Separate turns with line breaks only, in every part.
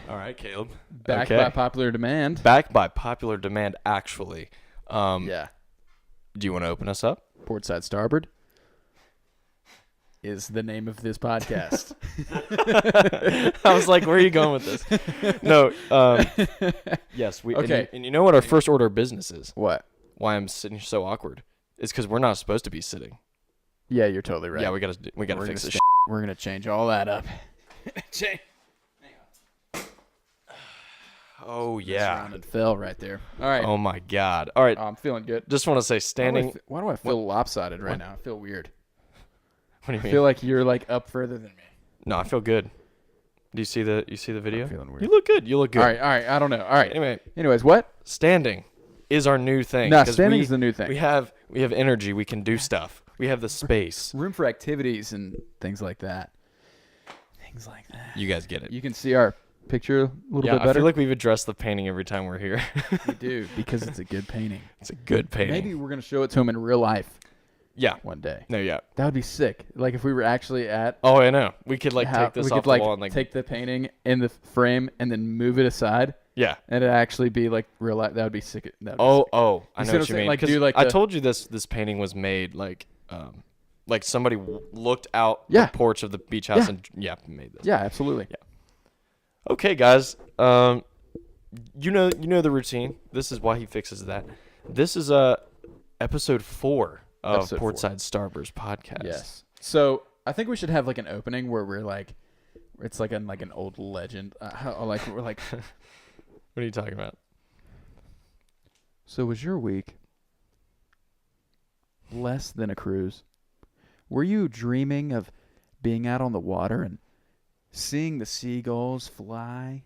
All right, Caleb.
Back by popular demand.
Back by popular demand, actually.
Yeah.
Do you want to open us up?
Portside Starboard is the name of this podcast.
I was like, where are you going with this? No. Yes.
Okay.
And you know what our first order of business is?
What?
Why I'm sitting so awkward? It's because we're not supposed to be sitting.
Yeah, you're totally right.
Yeah, we gotta fix this.
We're gonna change all that up.
Oh yeah.
Rounded fell right there. All right.
Oh my God. All right.
I'm feeling good.
Just want to say, standing.
Why do I feel lopsided right now? I feel weird.
What do you
I
mean?
feel like you're like up further than me.
No, I feel good. Do you see the video?
I'm feeling weird.
You look good. You look good.
All right. I don't know. All right.
Anyways,
what?
Standing is our new thing.
No, standing is the new thing.
We have energy. We can do stuff. We have the space.
Room for activities and things like that.
You guys get it.
You can see our picture a little bit better.
I feel like we've addressed the painting every time we're here.
We do, because it's a good painting.
It's a good painting.
Maybe we're going to show it to him in real life.
Yeah.
One day.
No, yeah.
That would be sick. Like if we were actually at...
Oh, I know. We could take this off the wall and
take the painting in the frame and then move it aside.
Yeah.
And it actually be like real life. That would be sick.
I know what you mean.
Like,
I told you this painting was made like somebody looked out the porch of the beach house and made this.
Yeah, absolutely.
Yeah. Okay, guys. You know the routine. This is why he fixes that. This is episode 4 of Portside Starboard's podcast.
Yes. So I think we should have like an opening where we're like, it's like an old legend. We're like.
What are you talking about?
So was your week less than a cruise? Were you dreaming of being out on the water and seeing the seagulls fly,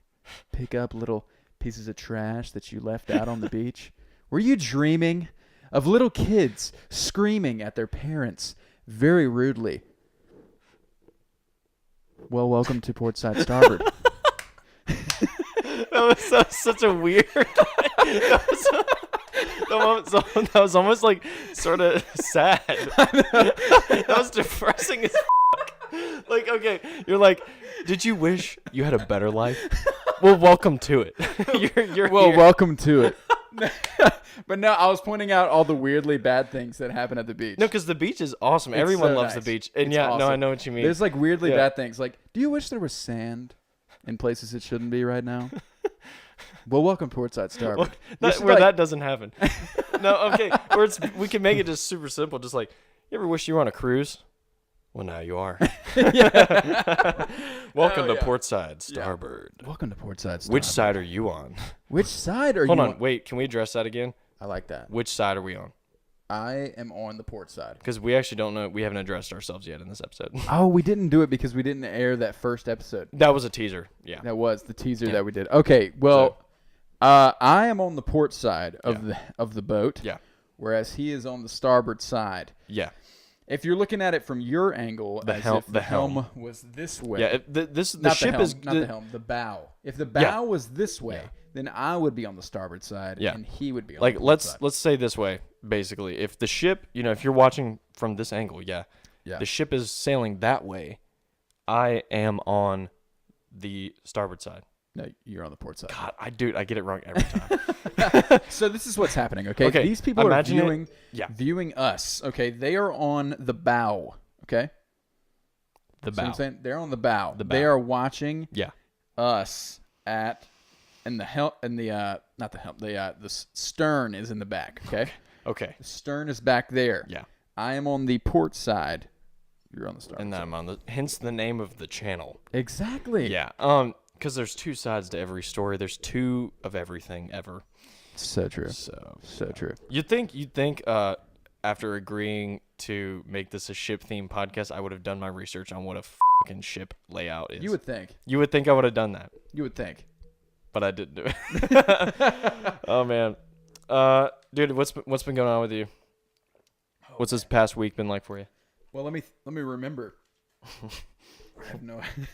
pick up little pieces of trash that you left out on the beach? Were you dreaming of little kids screaming at their parents very rudely? Well, welcome to Portside Starboard.
That was such a weird... that was almost like sort of sad. That was depressing as fuck. Like, okay, you're like, did you wish you had a better life? Well, welcome to it. you're here.
Welcome to it. But no, I was pointing out all the weirdly bad things that happen at the beach.
No, because the beach is awesome. Everyone loves the beach. And
awesome.
I know what you mean.
There's like weirdly bad things. Like, do you wish there was sand in places it shouldn't be right now? Well, welcome to Portside Starboard.
That doesn't happen. No, okay. Or we can make it just super simple. Just like, you ever wish you were on a cruise? Well, now you are. Welcome to Portside Starboard.
Yeah. Welcome to Portside Starboard.
Which side are you on?
Which side are you on?
Hold on. Wait, can we address that again?
I like that.
Which side are we on?
I am on the port side.
Because we actually don't know. We haven't addressed ourselves yet in this episode.
Oh, we didn't do it because we didn't air that first episode.
That was a teaser. Yeah.
That was the teaser that we did. Okay, well, I am on the port side of the boat.
Yeah.
Whereas he is on the starboard side.
Yeah.
If you're looking at it from your angle, the helm was this way.
Yeah. The ship is
not the helm, the bow. If the bow was this way, then I would be on the starboard side, and he would be on the port side.
Let's say this way, basically. If the ship, if you're watching from this angle, the ship is sailing that way, I am on the starboard side.
No, you're on the port side.
God, I get it wrong every time.
So this is what's happening, okay? These people are viewing us, okay? They are on the bow, okay?
The bow.
See what I'm saying? They're on the bow. They are watching us at... And the helm, and not the helm, the stern is in the back. Okay.
Okay.
The stern is back there.
Yeah.
I am on the port side. You're on the starboard.
And I'm on hence the name of the channel.
Exactly.
Yeah. Because there's 2 sides to every story. There's 2 of everything ever.
So true.
So
true.
You'd think after agreeing to make this a ship themed podcast, I would have done my research on what a fucking ship layout is.
You would think.
You would think I would have done that.
You would think.
But I didn't do it. Oh man, dude, what's been going on with you? What's this past week been like for you?
Well, let me remember. I have no idea.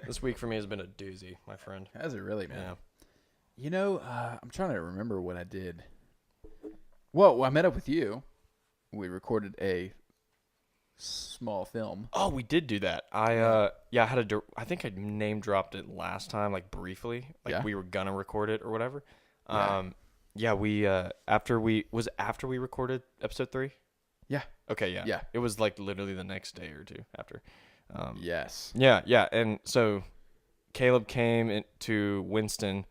This week for me has been a doozy, my friend.
Has it really, man?
Yeah.
I'm trying to remember what I did. Well, I met up with you. We recorded a small film.
Oh, we did do that. I had I think I name dropped it last time, like briefly, like we were gonna record it or whatever. We after we recorded episode 3.
Yeah.
Okay. Yeah.
Yeah.
It was like literally the next day or two after.
Yes.
Yeah. Yeah. And so Caleb came to Winston,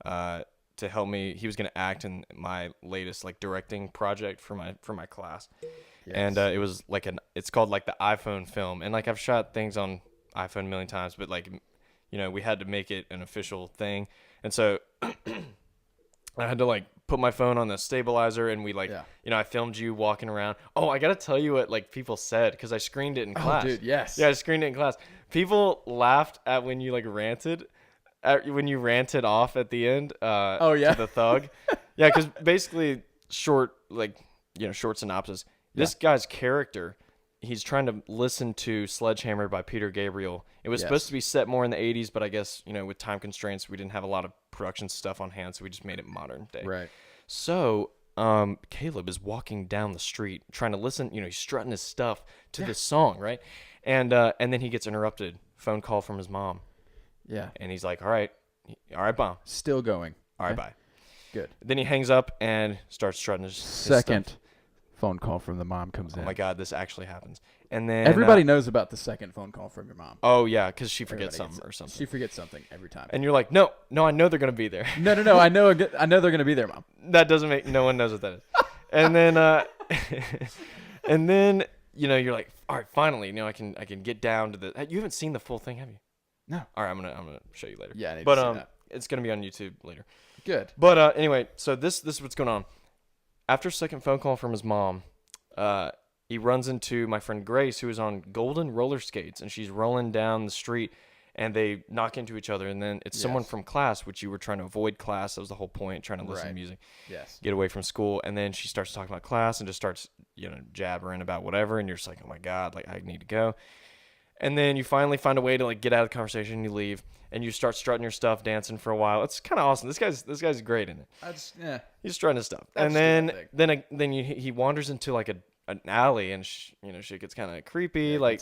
to help me. He was gonna act in my latest like directing project for my class. Yes. And it was like it's called like the iPhone film, and like I've shot things on iPhone a million times, but like, you know, we had to make it an official thing, and so I had to like put my phone on the stabilizer, and we like, you know, I filmed you walking around. Oh, I gotta tell you what like people said, because I screened it in class.
Oh, dude, yes.
Yeah, I screened it in class. People laughed at when you like ranted, when you ranted off at the end. To the thug. Yeah, because basically short synopsis. This guy's character, he's trying to listen to Sledgehammer by Peter Gabriel. It was supposed to be set more in the 80s, but I guess, you know, with time constraints, we didn't have a lot of production stuff on hand, so we just made it modern day.
Right.
So Caleb is walking down the street trying to listen, you know, he's strutting his stuff to this song, right? And then he gets interrupted. Phone call from his mom.
Yeah.
And he's like, all right, Mom.
Still going.
All right, bye.
Good.
Then he hangs up and starts strutting his
Second
stuff.
Phone call from the mom comes in.
Oh my God, this actually happens. And then
everybody knows about the second phone call from your mom.
Oh yeah, because she forgets something or something.
She forgets something every time.
And you're like, no, I know they're gonna be there.
No, I know they're gonna be there, Mom.
That doesn't make no one knows what that is. And then and then, you know, you're like, all right, finally, you know, I can get down to the. You haven't seen the full thing, have you?
No.
All right, I'm gonna show you later.
Yeah, I need to see that.
It's gonna be on YouTube later.
Good.
But anyway, so this is what's going on. After a second phone call from his mom, he runs into my friend Grace, who is on golden roller skates, and she's rolling down the street, and they knock into each other, and then it's someone from class, which you were trying to avoid class. That was the whole point, trying to listen to music.
Yes.
Get away from school, and then she starts talking about class and just starts, you know, jabbering about whatever, and you're just like, oh my God, like I need to go. And then you finally find a way to like get out of the conversation, and you leave, and you start strutting your stuff, dancing for a while. It's kind of awesome. This guy's great in it. He's strutting his stuff, and then he wanders into like an alley, and you know, shit gets kind of creepy. Like,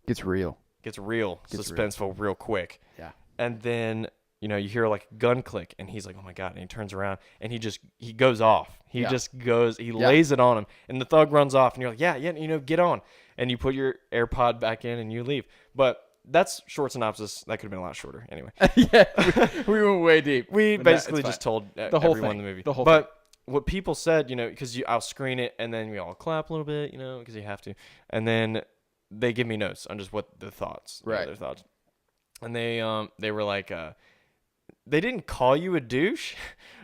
gets real,
suspenseful, real quick.
Yeah,
and then, you know, you hear like a gun click, and he's like, oh my God, and he turns around, and he goes off. He lays it on him, and the thug runs off, and you're like, yeah, you know, get on. And you put your AirPod back in and you leave. But that's short synopsis. That could have been a lot shorter. Anyway.
we went way deep.
We basically just told
the whole
everyone
thing.
the movie.
The whole
but what people said, you know, because I'll screen it and then we all clap a little bit, you know, because you have to. And then they give me notes on just what the thoughts, their thoughts. And they were like, they didn't call you a douche,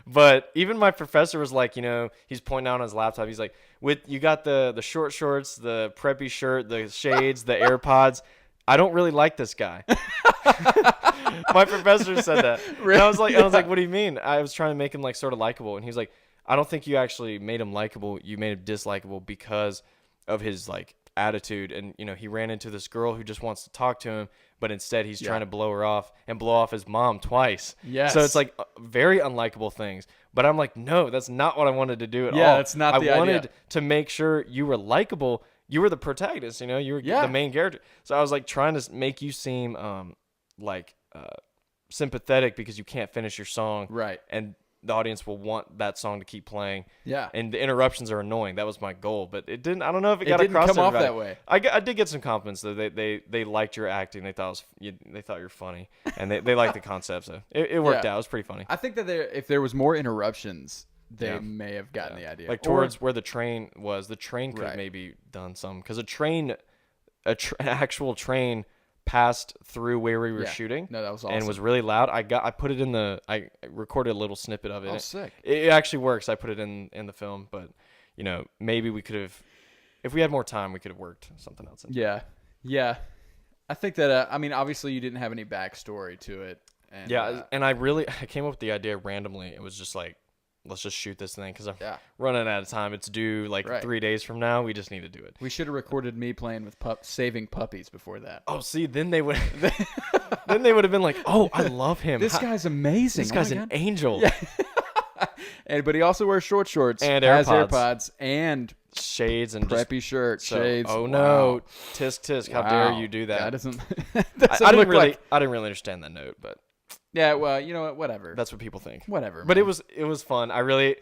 but even my professor was like, you know, he's pointing out on his laptop. He's like, you got the short shorts, the preppy shirt, the shades, the AirPods. I don't really like this guy. My professor said that. Really? And I was like, what do you mean? I was trying to make him like sort of likable. And he was like, I don't think you actually made him likable. You made him dislikable because of his like attitude. And, you know, he ran into this girl who just wants to talk to him, but instead he's trying to blow her off and blow off his mom twice. Yes. So it's like very unlikable things. But I'm like, no, that's not what I wanted to do at all.
Yeah, that's not the idea.
I wanted to make sure you were likable. You were the protagonist, you know, you were the main character. So I was like trying to make you seem sympathetic because you can't finish your song.
Right.
And the audience will want that song to keep playing.
Yeah.
And the interruptions are annoying. That was my goal, but it didn't. I don't know if it got across.
It didn't come off that way.
I did get some compliments though. They liked your acting. They thought you were funny, and they liked the concept. So it worked out. It was pretty funny.
I think that if there was more interruptions, they may have gotten the idea.
Like towards where the train was, the train could have maybe done some, because an actual train passed through where we were shooting.
No, that was awesome.
And was really loud. I put it in I recorded a little snippet of it.
Oh, sick.
It actually works. I put it in the film, but you know, maybe we could have, if we had more time, we could have worked something else in.
Yeah. I think that I mean, obviously you didn't have any backstory to it. And,
and I came up with the idea randomly. It was just like, let's just shoot this thing because I'm running out of time. It's due 3 days from now. We just need to do it.
We should have recorded me playing with saving puppies before that.
Oh, see, then they would have been like, oh, I love him.
This guy's amazing.
This guy's an angel. Yeah.
But he also wears shorts
and
has
AirPods.
and
Shades and
preppy shirt, shades.
Oh
Wow.
no, tisk. How dare you do that?
That doesn't.
I didn't really understand that note, but
Yeah, well, you know what? Whatever.
that's what people think.
Whatever.
But
man.
it was fun. I really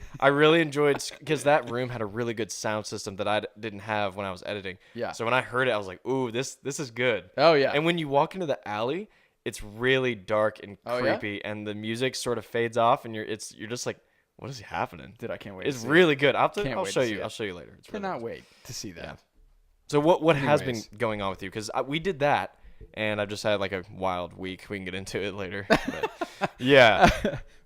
enjoyed because that room had a really good sound system that I didn't have when I was editing.
Yeah.
So when I heard it, I was like, "Ooh, this is good."
Oh yeah.
And when you walk into the alley, it's really dark and creepy, and the music sort of fades off, and you're just like, "What is happening?"
Dude, I can't wait.
It's really good. I'll
wait
show
to see
you.
it.
I'll show you later. It's really
Cannot
good.
wait to see that.
Yeah. So what has been
Anyways.
going on with you? Because we did that, and I've just had like a wild week. We can get into it later. But, yeah.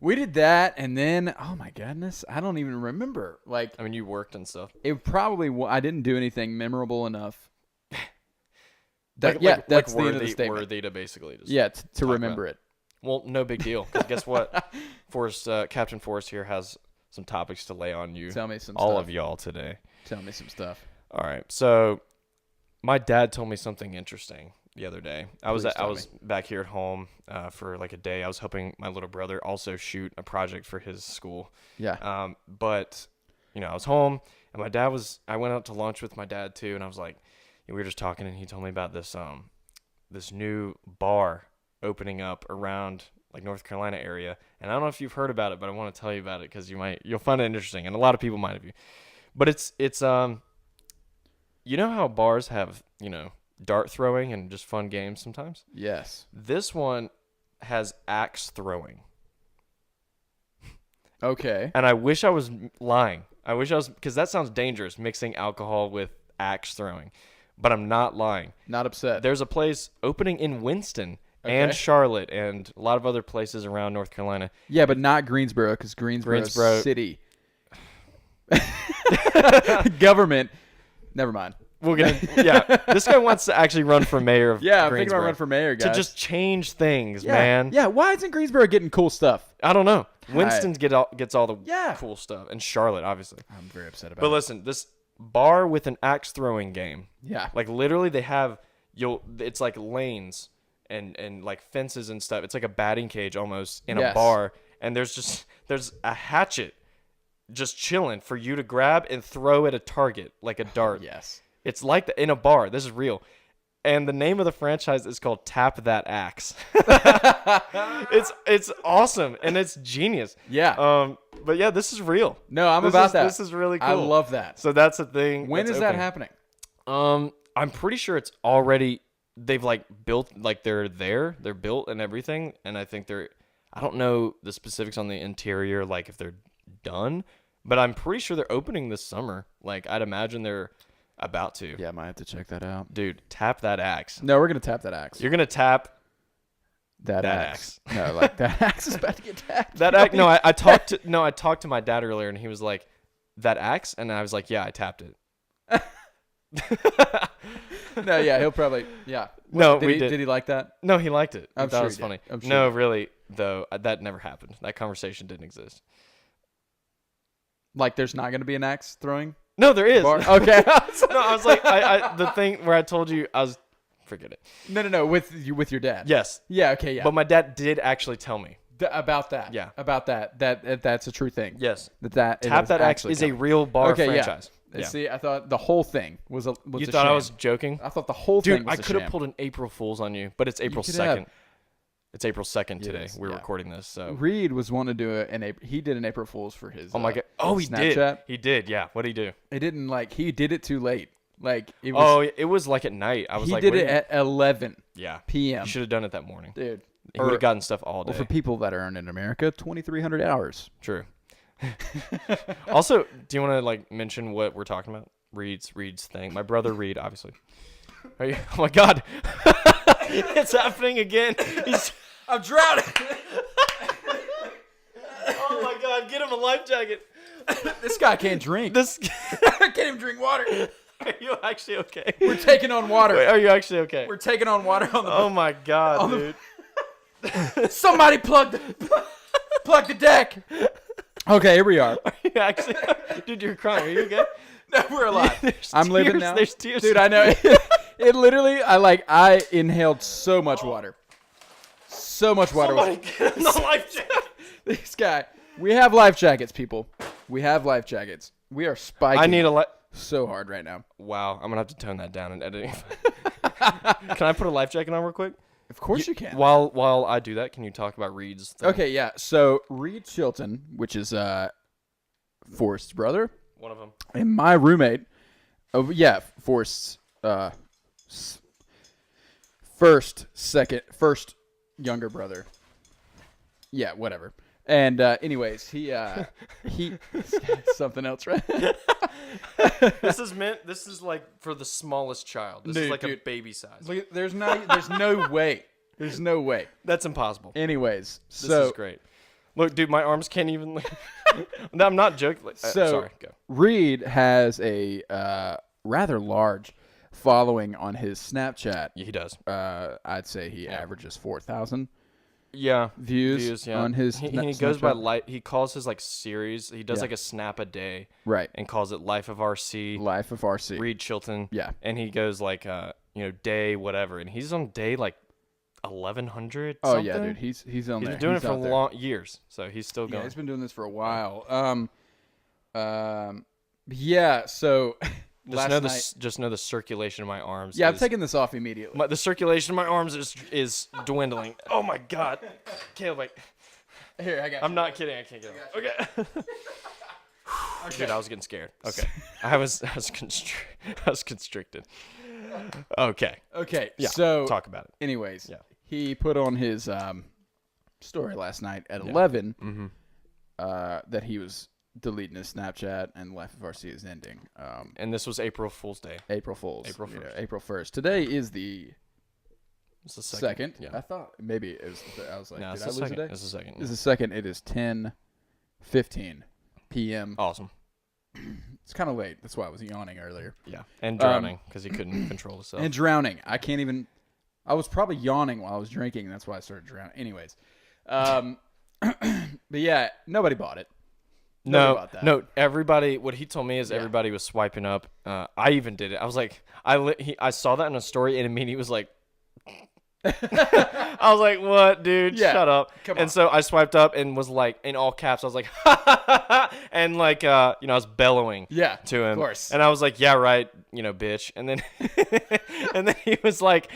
We did that, and then oh my goodness, I don't even remember. Like
I mean, you worked and stuff.
it probably I didn't do anything memorable enough.
That's
the end of the
worthy,
statement.
worthy to basically just
To remember it.
Well, no big deal. Because guess what? Captain Forrest here has some topics to lay on you.
Tell me some
all
stuff.
of y'all today.
Tell me some stuff.
All right. So my dad told me something interesting the other day. I was back here at home for like a day. I was helping my little brother also shoot a project for his school.
Yeah.
But I was home, and I went out to lunch with my dad too, and I was like, we were just talking, and he told me about this new bar opening up around like North Carolina area. And I don't know if you've heard about it, but I want to tell you about it because you'll find it interesting, and a lot of people might have you. But it's you know how bars have, dart throwing and just fun games sometimes?
Yes.
This one has axe throwing.
Okay.
And I wish I was lying. Because that sounds dangerous, mixing alcohol with axe throwing. But I'm not lying.
Not upset.
There's a place opening in Winston and Charlotte and a lot of other places around North Carolina.
Yeah, but not Greensboro, because Greensboro City. Government. Never mind.
We'll get in. Yeah, this guy wants to actually run for mayor of
I'm thinking
Greensboro.
about running for mayor, guys.
To just change things, man.
Yeah, why isn't Greensboro getting cool stuff?
I don't know. Winston gets all the
Yeah.
cool stuff, and Charlotte, obviously.
I'm very upset about
But
it.
listen, this bar with an axe throwing game.
Yeah.
Like literally, they have it's like lanes and like fences and stuff. It's like a batting cage almost in a bar, and there's a hatchet just chilling for you to grab and throw at a target like a dart.
Yes.
It's like that in a bar. This is real. And the name of the franchise is called Tap That Axe. It's awesome and it's genius.
Yeah.
But yeah, this is real.
No, I'm about that.
This is really cool.
I love that.
So that's a thing.
When is that happening?
I'm pretty sure it's already they've like built like they're built and everything, and I think I don't know the specifics on the interior, like if they're done, but I'm pretty sure they're opening this summer. Like I'd imagine they're about to.
Yeah, I might have to check that out.
Dude, Tap That Axe.
No, we're gonna tap that axe.
You're gonna tap
that axe. No, like that axe is about to get tapped.
that axe. No, I talked to my dad earlier, and he was like, "That axe," and I was like, "Yeah, I tapped it."
No, yeah, he'll probably yeah.
No,
did he like that?
No, he liked it.
I'm
that
sure
was
he did.
funny.
I'm sure
No,
he did.
really though, that never happened. That conversation didn't exist.
Like, there's not gonna be an axe throwing
No, there is.
bar? Okay.
No, I was like, the thing where I told you, forget it.
No, with your dad.
Yes,
Yeah. Okay. Yeah.
but my dad did actually tell me.
About that.
Yeah.
About that's a true thing.
Yes,
That
Tap That Axe is a real bar franchise. Yeah.
See, I thought the whole thing was a
You
a
thought I
sham.
was joking?
I thought the whole thing
Dude,
was
I
a
could have
sham.
pulled an April Fool's on you, but it's April
could have.
2nd. It's April 2nd
It
today.
is,
We're
yeah.
recording this, so.
Reed was wanting to do he did an April Fool's for his.
Oh my god! Oh, he
Snapchat.
did. He did. Yeah. What did he do?
It didn't he did it too late. Like it was.
Oh, it was like at night. I was
he
like,
did
what
it
are you-
at 11
Yeah.
p.m.
You should have done it that morning.
Dude.
He would have gotten stuff all day.
Or for people that are in America, 2,300 hours.
True. Also, do you want to like mention what we're talking about? Reed's thing. My brother Reed, obviously. Are you? Oh my God! It's happening again.
I'm drowning.
Oh my God! Get him a life jacket.
This guy can't drink.
This.
I can't even drink water.
Are you actually okay?
We're taking on water.
Wait, are you actually okay?
We're taking on water on the.
Oh my God, dude.
Somebody plug the deck. Okay, here we are.
Are you actually? Dude, you're crying. Are you okay?
No, we're alive.
There's
I'm living
tears-
now.
There's tears.
Dude, I know. It literally, I inhaled so much water. So much water.
Somebody get him the life jacket.
This guy. We have life jackets, people. We have life jackets. We are spiking.
I need a
so hard right now.
Wow, I'm gonna have to tone that down in editing. Can I put a life jacket on real quick?
Of course you can.
While I do that, can you talk about Reed's thing?
Okay, yeah. So Reed Chilton, which is Forrest's brother,
One of them.
and my roommate. Oh yeah, Forrest's first younger brother. Yeah, whatever. And anyways, he something else, right?
This is like for the smallest child. This is like a baby size.
Look, there's no way. There's no way.
That's impossible.
Anyways,
This is great. Look, dude, my arms can't even. No, I'm not joking. Sorry, go.
Reed has a rather large following on his Snapchat.
Yeah, he does.
I'd say he averages 4,000.
Yeah,
views on his.
He goes by he calls his like series. He does like a snap a day,
right?
And calls it Life of RC.
Life of RC.
Reed Chilton.
Yeah,
and he goes like day whatever, and he's on day like 1,100.
Oh yeah, dude, he's on there.
He's been doing it for long years, so he's still going.
Yeah, he's been doing this for a while. Yeah. So.
Just know the circulation of my arms.
Yeah, I'm taking this off immediately.
The circulation of my arms is dwindling. Oh my god, Caleb, like,
here I got.
I'm not kidding. I can't get it. Okay. Dude, I was getting scared. Okay, I was constricted. Okay.
Okay.
Yeah.
So
talk about it.
Anyways,
yeah,
he put on his story last night at 11 that he was deleting his Snapchat and Life of RC is ending.
And this was April Fool's Day.
April 1st.
Yeah,
April 1st. Today is
it's the
second.
Yeah.
I thought maybe it was. I was like,
no,
did I lose a day?
It's the second.
It's the second. It is 10:15 p.m.
Awesome.
It's kind of late. That's why I was yawning earlier.
Yeah, and drowning because he couldn't control himself.
And drowning. I can't even. I was probably yawning while I was drinking. That's why I started drowning. Anyways, but yeah, nobody bought it.
No. Everybody. What he told me is everybody was swiping up. I even did it. I was like, I saw that in a story, and immediately was like, I was like, what, dude?
Yeah.
Shut up.
Come on.
And so I swiped up and was like, in all caps, I was like, and like, I was bellowing. To him.
Of course.
And I was like, yeah, right, bitch. And then, and then he was like,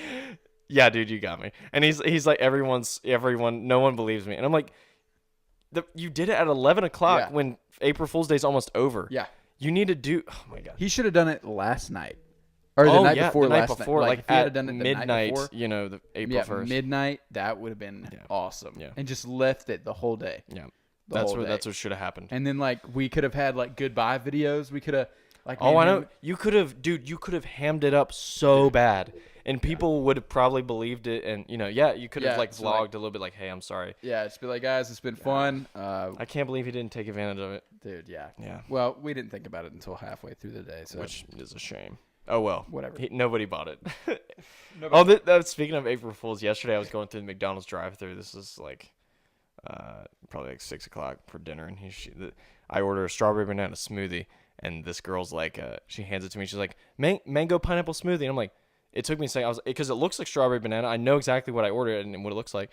yeah, dude, you got me. And he's like, everyone, no one believes me. And I'm like. You did it at 11 o'clock when April Fool's Day is almost over.
Yeah.
You need to do. Oh my god.
He should have done it last night, or the night before.
The night
last
before,
night.
like
if he had
at
done it the
midnight.
night before,
The April 1st.
Midnight. That would have been awesome.
Yeah.
And just left it the whole day.
Yeah. That's what should have happened.
And then like we could have had like goodbye videos. We could have like.
Oh, I know. You could have hammed it up so bad. And people would have probably believed it, and you could have vlogged a little bit, like, "Hey, I'm sorry."
Yeah, just be like, "Guys, it's been fun."
I can't believe he didn't take advantage of it,
dude. Yeah.
Yeah.
Well, we didn't think about it until halfway through the day, so
which is a shame. Oh well,
whatever.
Nobody bought it. Speaking of April Fools, yesterday I was going through the McDonald's drive-thru. This is like, probably like 6 o'clock for dinner, and I order a strawberry banana smoothie, and this girl's like, she hands it to me. She's like, mango pineapple smoothie, and I'm like. It took me a second. Because it looks like strawberry banana. I know exactly what I ordered and what it looks like.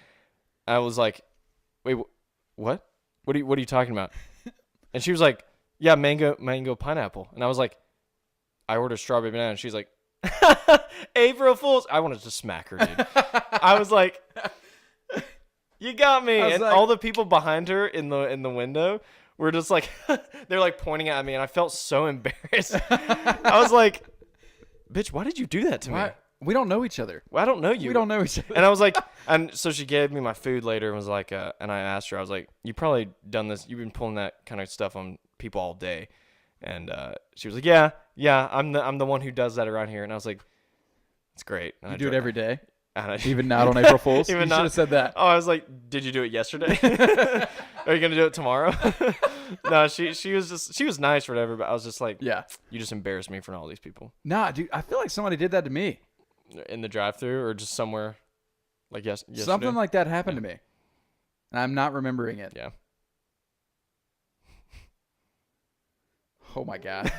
I was like, "Wait, what? What are you talking about?" And she was like, "Yeah, mango pineapple." And I was like, "I ordered strawberry banana." And she's like, "April Fools!" I wanted to smack her, dude. I was like, "You got me!" And all the people behind her in the window were just like, they're like pointing at me, and I felt so embarrassed. I was like. Bitch, why did you do that to me?
We don't know each other.
Well, I don't know you.
We don't know each other.
And I was like, and so she gave me my food later and was like, and I asked her, I was like, you probably done this. You've been pulling that kind of stuff on people all day. And she was like, yeah, I'm the one who does that around here. And I was like, it's great. And
you do it every day?
And
even not on April Fool's?
Even
you should have said that.
Oh, I was like, did you do it yesterday? Are you going to do it tomorrow? No, she was nice or whatever, but I was just like,
yeah,
you just embarrassed me in front of all these people.
Nah, dude, I feel like somebody did that to me.
In the drive-thru or just somewhere like yesterday?
Something like that happened to me. And I'm not remembering it.
Yeah.
Oh my god.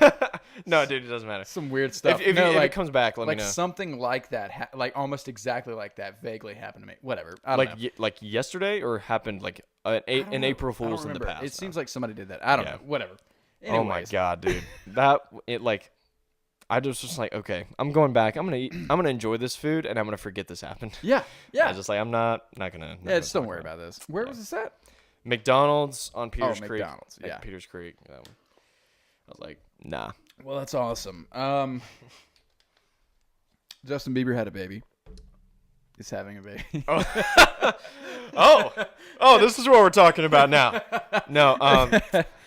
No, dude, it doesn't matter.
Some weird stuff.
If it comes back, let me
like
know.
something like that, like almost exactly like that, vaguely happened to me. Whatever. I don't know.
Like yesterday, or happened like an April
I don't
Fool's in the
remember.
past.
It seems like somebody did that. I don't know. Whatever. Anyways.
Oh my god, dude. I just like, okay, I'm going back. I'm gonna enjoy this food, and I'm gonna forget this happened.
Yeah.
I was just like, I'm not gonna.
Yeah, just don't worry about this. Where was this at?
McDonald's on Peters Creek.
McDonald's. Yeah.
Peters Creek. I was like, nah.
Well, that's awesome. Justin Bieber had a baby. He's having a baby.
Oh, this is what we're talking about now. No,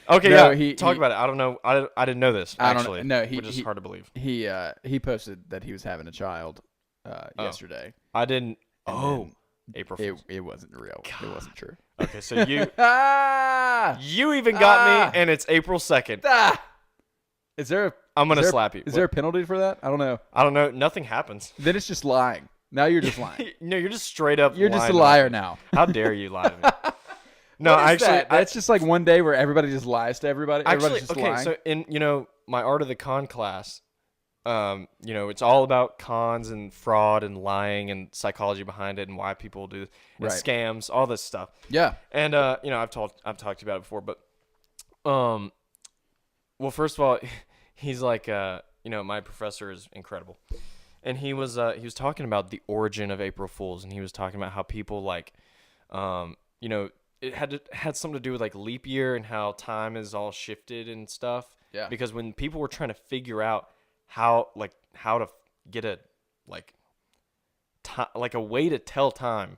okay,
No,
yeah. Talk about it. I don't know. I didn't know this actually. Which is hard to believe.
He posted that he was having a child yesterday.
I didn't.
And
April Fool's.
It wasn't real. God. It wasn't true.
Okay, so you even got me, and it's April 2nd.
Is there?
I'm gonna slap you.
Is there a penalty for that? I don't know.
I don't know. Nothing happens.
Then it's just lying. Now you're just lying.
No, you're just straight up.
You're just a liar now.
How dare you lie to me? No, actually,
that's just like one day where everybody just lies to everybody.
Actually,
Everybody's just
okay.
lying.
So in my art of the con class, it's all about cons and fraud and lying and psychology behind it and why people do and scams, all this stuff.
Yeah.
And I've talked to you about it before, but well, first of all, he's like my professor is incredible. And he was talking about the origin of April Fools, and he was talking about how people like it had something to do with like leap year and how time is all shifted and stuff.
Yeah.
Because when people were trying to figure out how to get a a way to tell time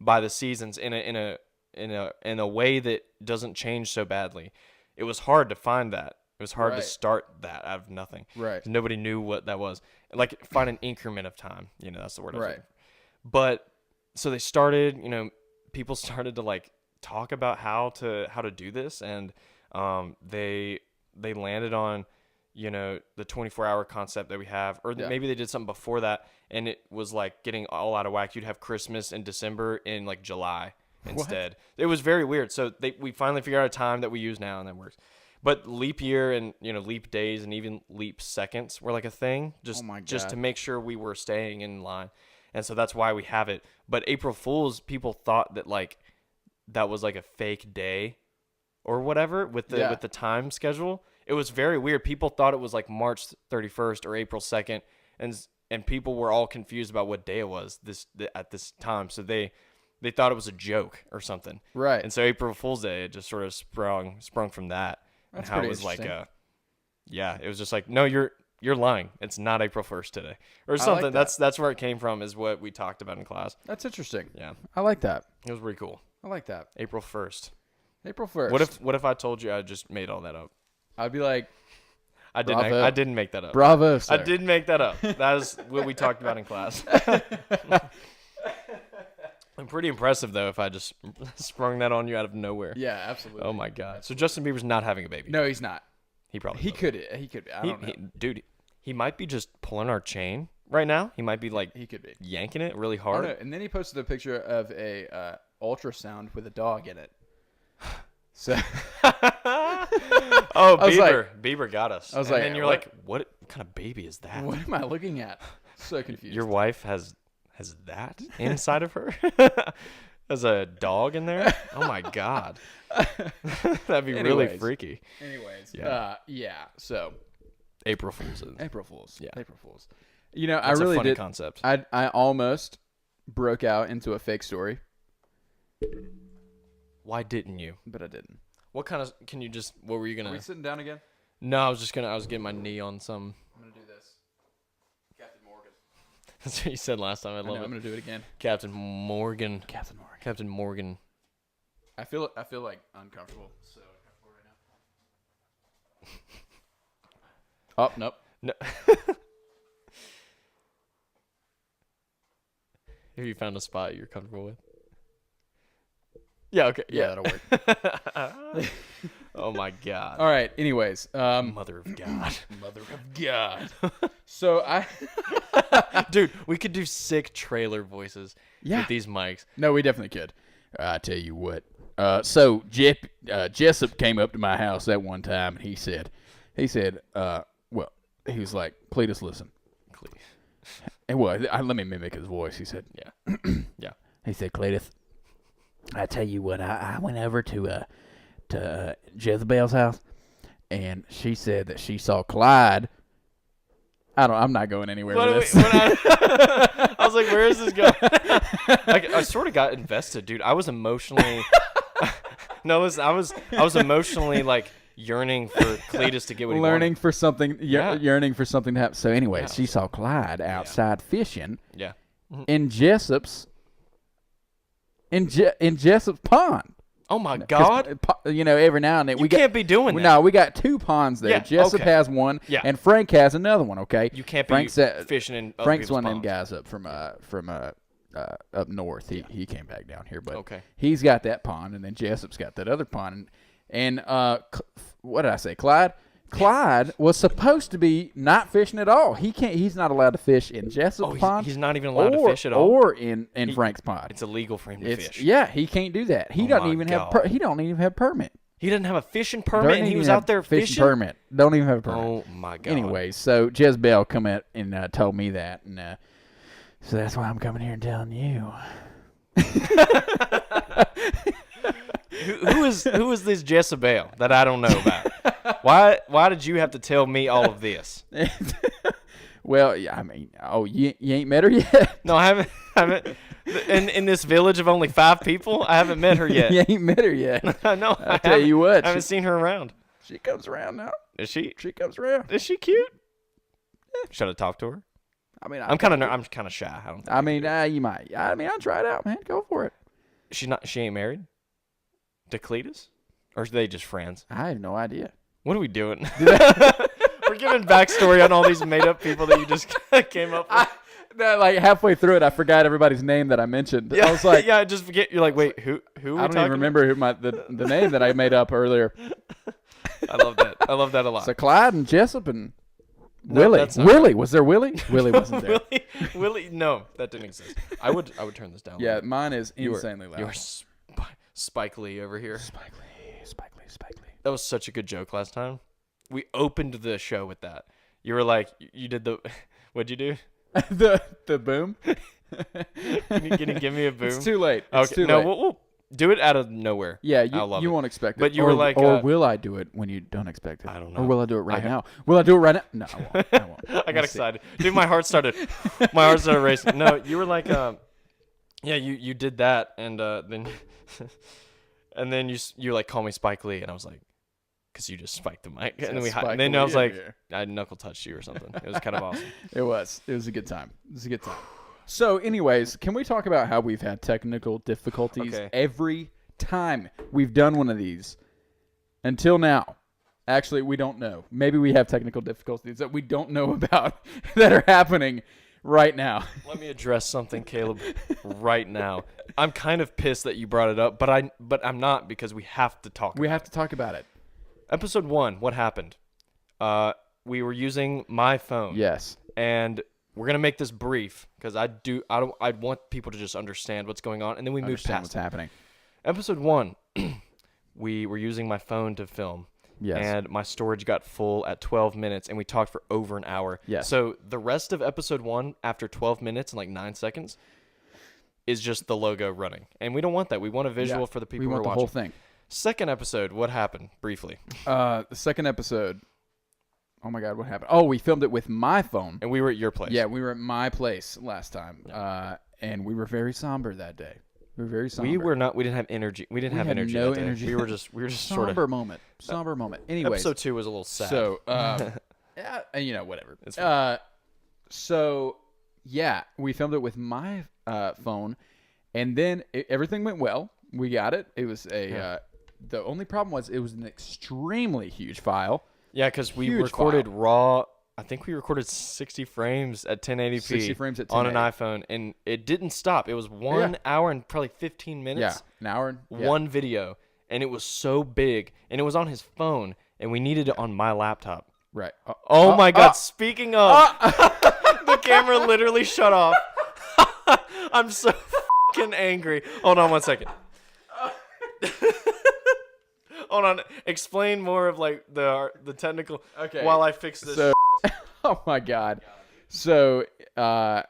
by the seasons in a way that doesn't change so badly, it was hard to find that. It was hard to start that out of nothing.
Right.
Nobody knew what that was. Like find an increment of time. That's the word.
Right.
But so they started. People started to like talk about how to do this, and they landed on the 24-hour concept that we have, or maybe they did something before that, and it was like getting all out of whack. You'd have Christmas in December in like July instead. It was very weird. So we finally figured out a time that we use now, and that works. But leap year and leap days and even leap seconds were like a thing, just to make sure we were staying in line, and so that's why we have it. But April Fools, people thought that like that was like a fake day or whatever with the time schedule. It was very weird. People thought it was like March 31st or April 2nd, and people were all confused about what day it was at this time. So they thought it was a joke or something.
Right.
And so April Fool's Day, it just sort of sprung from that.
That's
and how it was like it was just like, no, you're lying. It's not April 1st today or something.
Like
That's where it came from, is what we talked about in class.
That's interesting.
Yeah.
I like that.
It was pretty cool.
I like that.
April 1st.
April 1st.
What if I told you I just made all that up?
I'd be like,
I didn't make that up.
Bravo, sir.
I didn't make that up. That is what we talked about in class. I'm pretty impressive though if I just sprung that on you out of nowhere.
Yeah, absolutely.
Oh my god. So Justin Bieber's not having a baby.
No, he's not.
He probably
could be. I don't know.
Dude, he might be just pulling our chain right now. He might be like
he could be
yanking it really hard.
I don't know. And then he posted a picture of a ultrasound with a dog in it. So
Bieber got us.
I was like,
and you're like, what kind of baby is that?
What am I looking at? So confused.
Your wife has that inside of her? As a dog in there? Oh my god. That'd be really freaky.
Anyways,
yeah.
So
April Fools.
Yeah.
April Fools.
That's
I really
a funny
did. Concept.
I almost broke out into a fake story.
Why didn't you?
But I didn't.
What kind of? Can you just? What were you gonna?
Are we sitting down again?
No, I was getting my knee on some.
I'm gonna do this. Captain Morgan.
That's what you said last time. I love it.
I'm gonna do it again.
Captain Morgan.
Captain Morgan. I feel like uncomfortable. So uncomfortable right now. Oh nope.
No. Have you found a spot you're comfortable with? Yeah, okay.
Yeah, that'll work.
Oh my god.
All right, anyways.
Mother of God.
Mother of God. So
Dude, we could do sick trailer voices with these mics.
No, we definitely could. I tell you what. So Jessup came up to my house that one time and he said, He said, well, he was like, Cletus, listen. And well, let me mimic his voice. He said,
yeah. Yeah.
He said, Cletus, I tell you what, I went over to Jezebel's house, and she said that she saw Clyde. I'm not going anywhere with this.
I was like, where is this going? I sort of got invested, dude. I was emotionally no, listen, I was emotionally like yearning for Cletus to get what he wanted.
Yearning for something to happen. So anyway, she saw Clyde outside fishing.
Yeah.
In Jessup's pond.
Oh my God!
Every now and then
we can't be doing that.
No, we got 2 ponds there.
Yeah,
Jessup has one, and Frank has another one. Okay,
you can't be fishing in other
Frank's one of
ponds.
them guys up from up north. He came back down here, but he's got that pond, and then Jessup's got that other pond. And what did I say? Clyde was supposed to be not fishing at all. He's not allowed to fish in Jessup's pond.
He's not even allowed to fish at all.
Or in Frank's pond.
It's illegal for him to fish.
Yeah, he can't do that. He don't even have permit.
He doesn't have a fishing permit, and he was out there fishing.
Permit. Don't even have a permit.
Oh my God.
Anyway, so Jezebel come in and told me that, and so that's why I'm coming here and telling you.
Who is this Jezebel that I don't know about? Why did you have to tell me all of this?
Well, yeah, I mean, you ain't met her yet?
No, I haven't. In this village of only 5 people, I haven't met her yet.
You ain't met her yet.
No,
I tell you what,
I haven't seen her around.
She comes around now.
Is she?
She comes around.
Is she cute? Should I talk to her?
I mean,
I'm kind of shy. I don't. Think
I mean, you might. I mean, I'll try it out, man. Go for it.
She ain't married to Cletus, or are they just friends?
I have no idea.
What are we doing? We're giving backstory on all these made-up people that you just came up with.
Like halfway through it, I forgot everybody's name that I mentioned.
Yeah,
I was like,
I just forget. You're like, wait, who? I
don't even remember the name that I made up earlier.
I love that. I love that a lot.
So Clyde and Jessup and
No,
Willie. Willie. Was there Willie? Willie wasn't there.
Willie, no, that didn't exist. I would turn this down.
Yeah, mine is insanely loud.
You're Spike Lee over here.
Spike Lee.
That was such a good joke last time. We opened the show with that. You were like, you did the, what'd you do?
the boom.
Can you give me a boom?
It's too late.
Okay,
too
no,
late.
we'll do it out of nowhere.
Yeah, you won't expect it.
But you were like,
or will I do it when you don't expect it?
I don't know.
Or will I do it right now? Will I do it right now? No, I won't.
I got excited, dude. My heart started racing. No, you were like, yeah, you did that, and then you like call me Spike Lee, and I was like, because you just spiked the mic, and then I was like, I knuckle touched you or something. It was kind of awesome.
It was a good time. So, anyways, can we talk about how we've had technical difficulties every time we've done one of these until now? Actually, we don't know. Maybe we have technical difficulties that we don't know about that are happening right now.
Let me address something, Caleb, right now. I'm kind of pissed that you brought it up, but I'm not, because we have to talk.
We have to talk about it.
Episode 1, what happened? We were using my phone.
Yes.
And we're gonna make this brief because I'd want people to just understand what's going on, and then we move past
what's happening.
Episode 1, we were using my phone to film.
Yes.
And my storage got full at 12 minutes, and we talked for over an hour.
Yes.
So the rest of episode 1, after 12 minutes and like 9 seconds, is just the logo running, and we don't want that. We want a visual for the people who are watching.
We want the whole thing.
Second episode, what happened? Briefly.
The second episode. Oh my God, what happened? Oh, we filmed it with my phone.
And we were at your place.
Yeah, we were at my place last time. And we were very somber that day. We were very somber.
We were not. We didn't have energy. We didn't have energy.
No
that day.
energy.
We were just sort of
somber moment. Anyways,
episode 2 was a little sad.
So, yeah, whatever. It's fine. So yeah, we filmed it with my phone, and then everything went well. We got it. It was the only problem was it was an extremely huge file.
Yeah, because we recorded raw. I think we recorded 60 frames at 1080p
60 frames at 1080.
on an iPhone, and it didn't stop. It was 1 hour and probably 15 minutes.
Yeah, an hour.
One video, and it was so big, and it was on his phone, and we needed it on my laptop.
Right.
Oh my God! Speaking of, the camera literally shut off. I'm so fucking angry. Hold on 1 second. Hold on. Explain more of like the technical.
Okay.
While I fix this.
So, oh my God. So the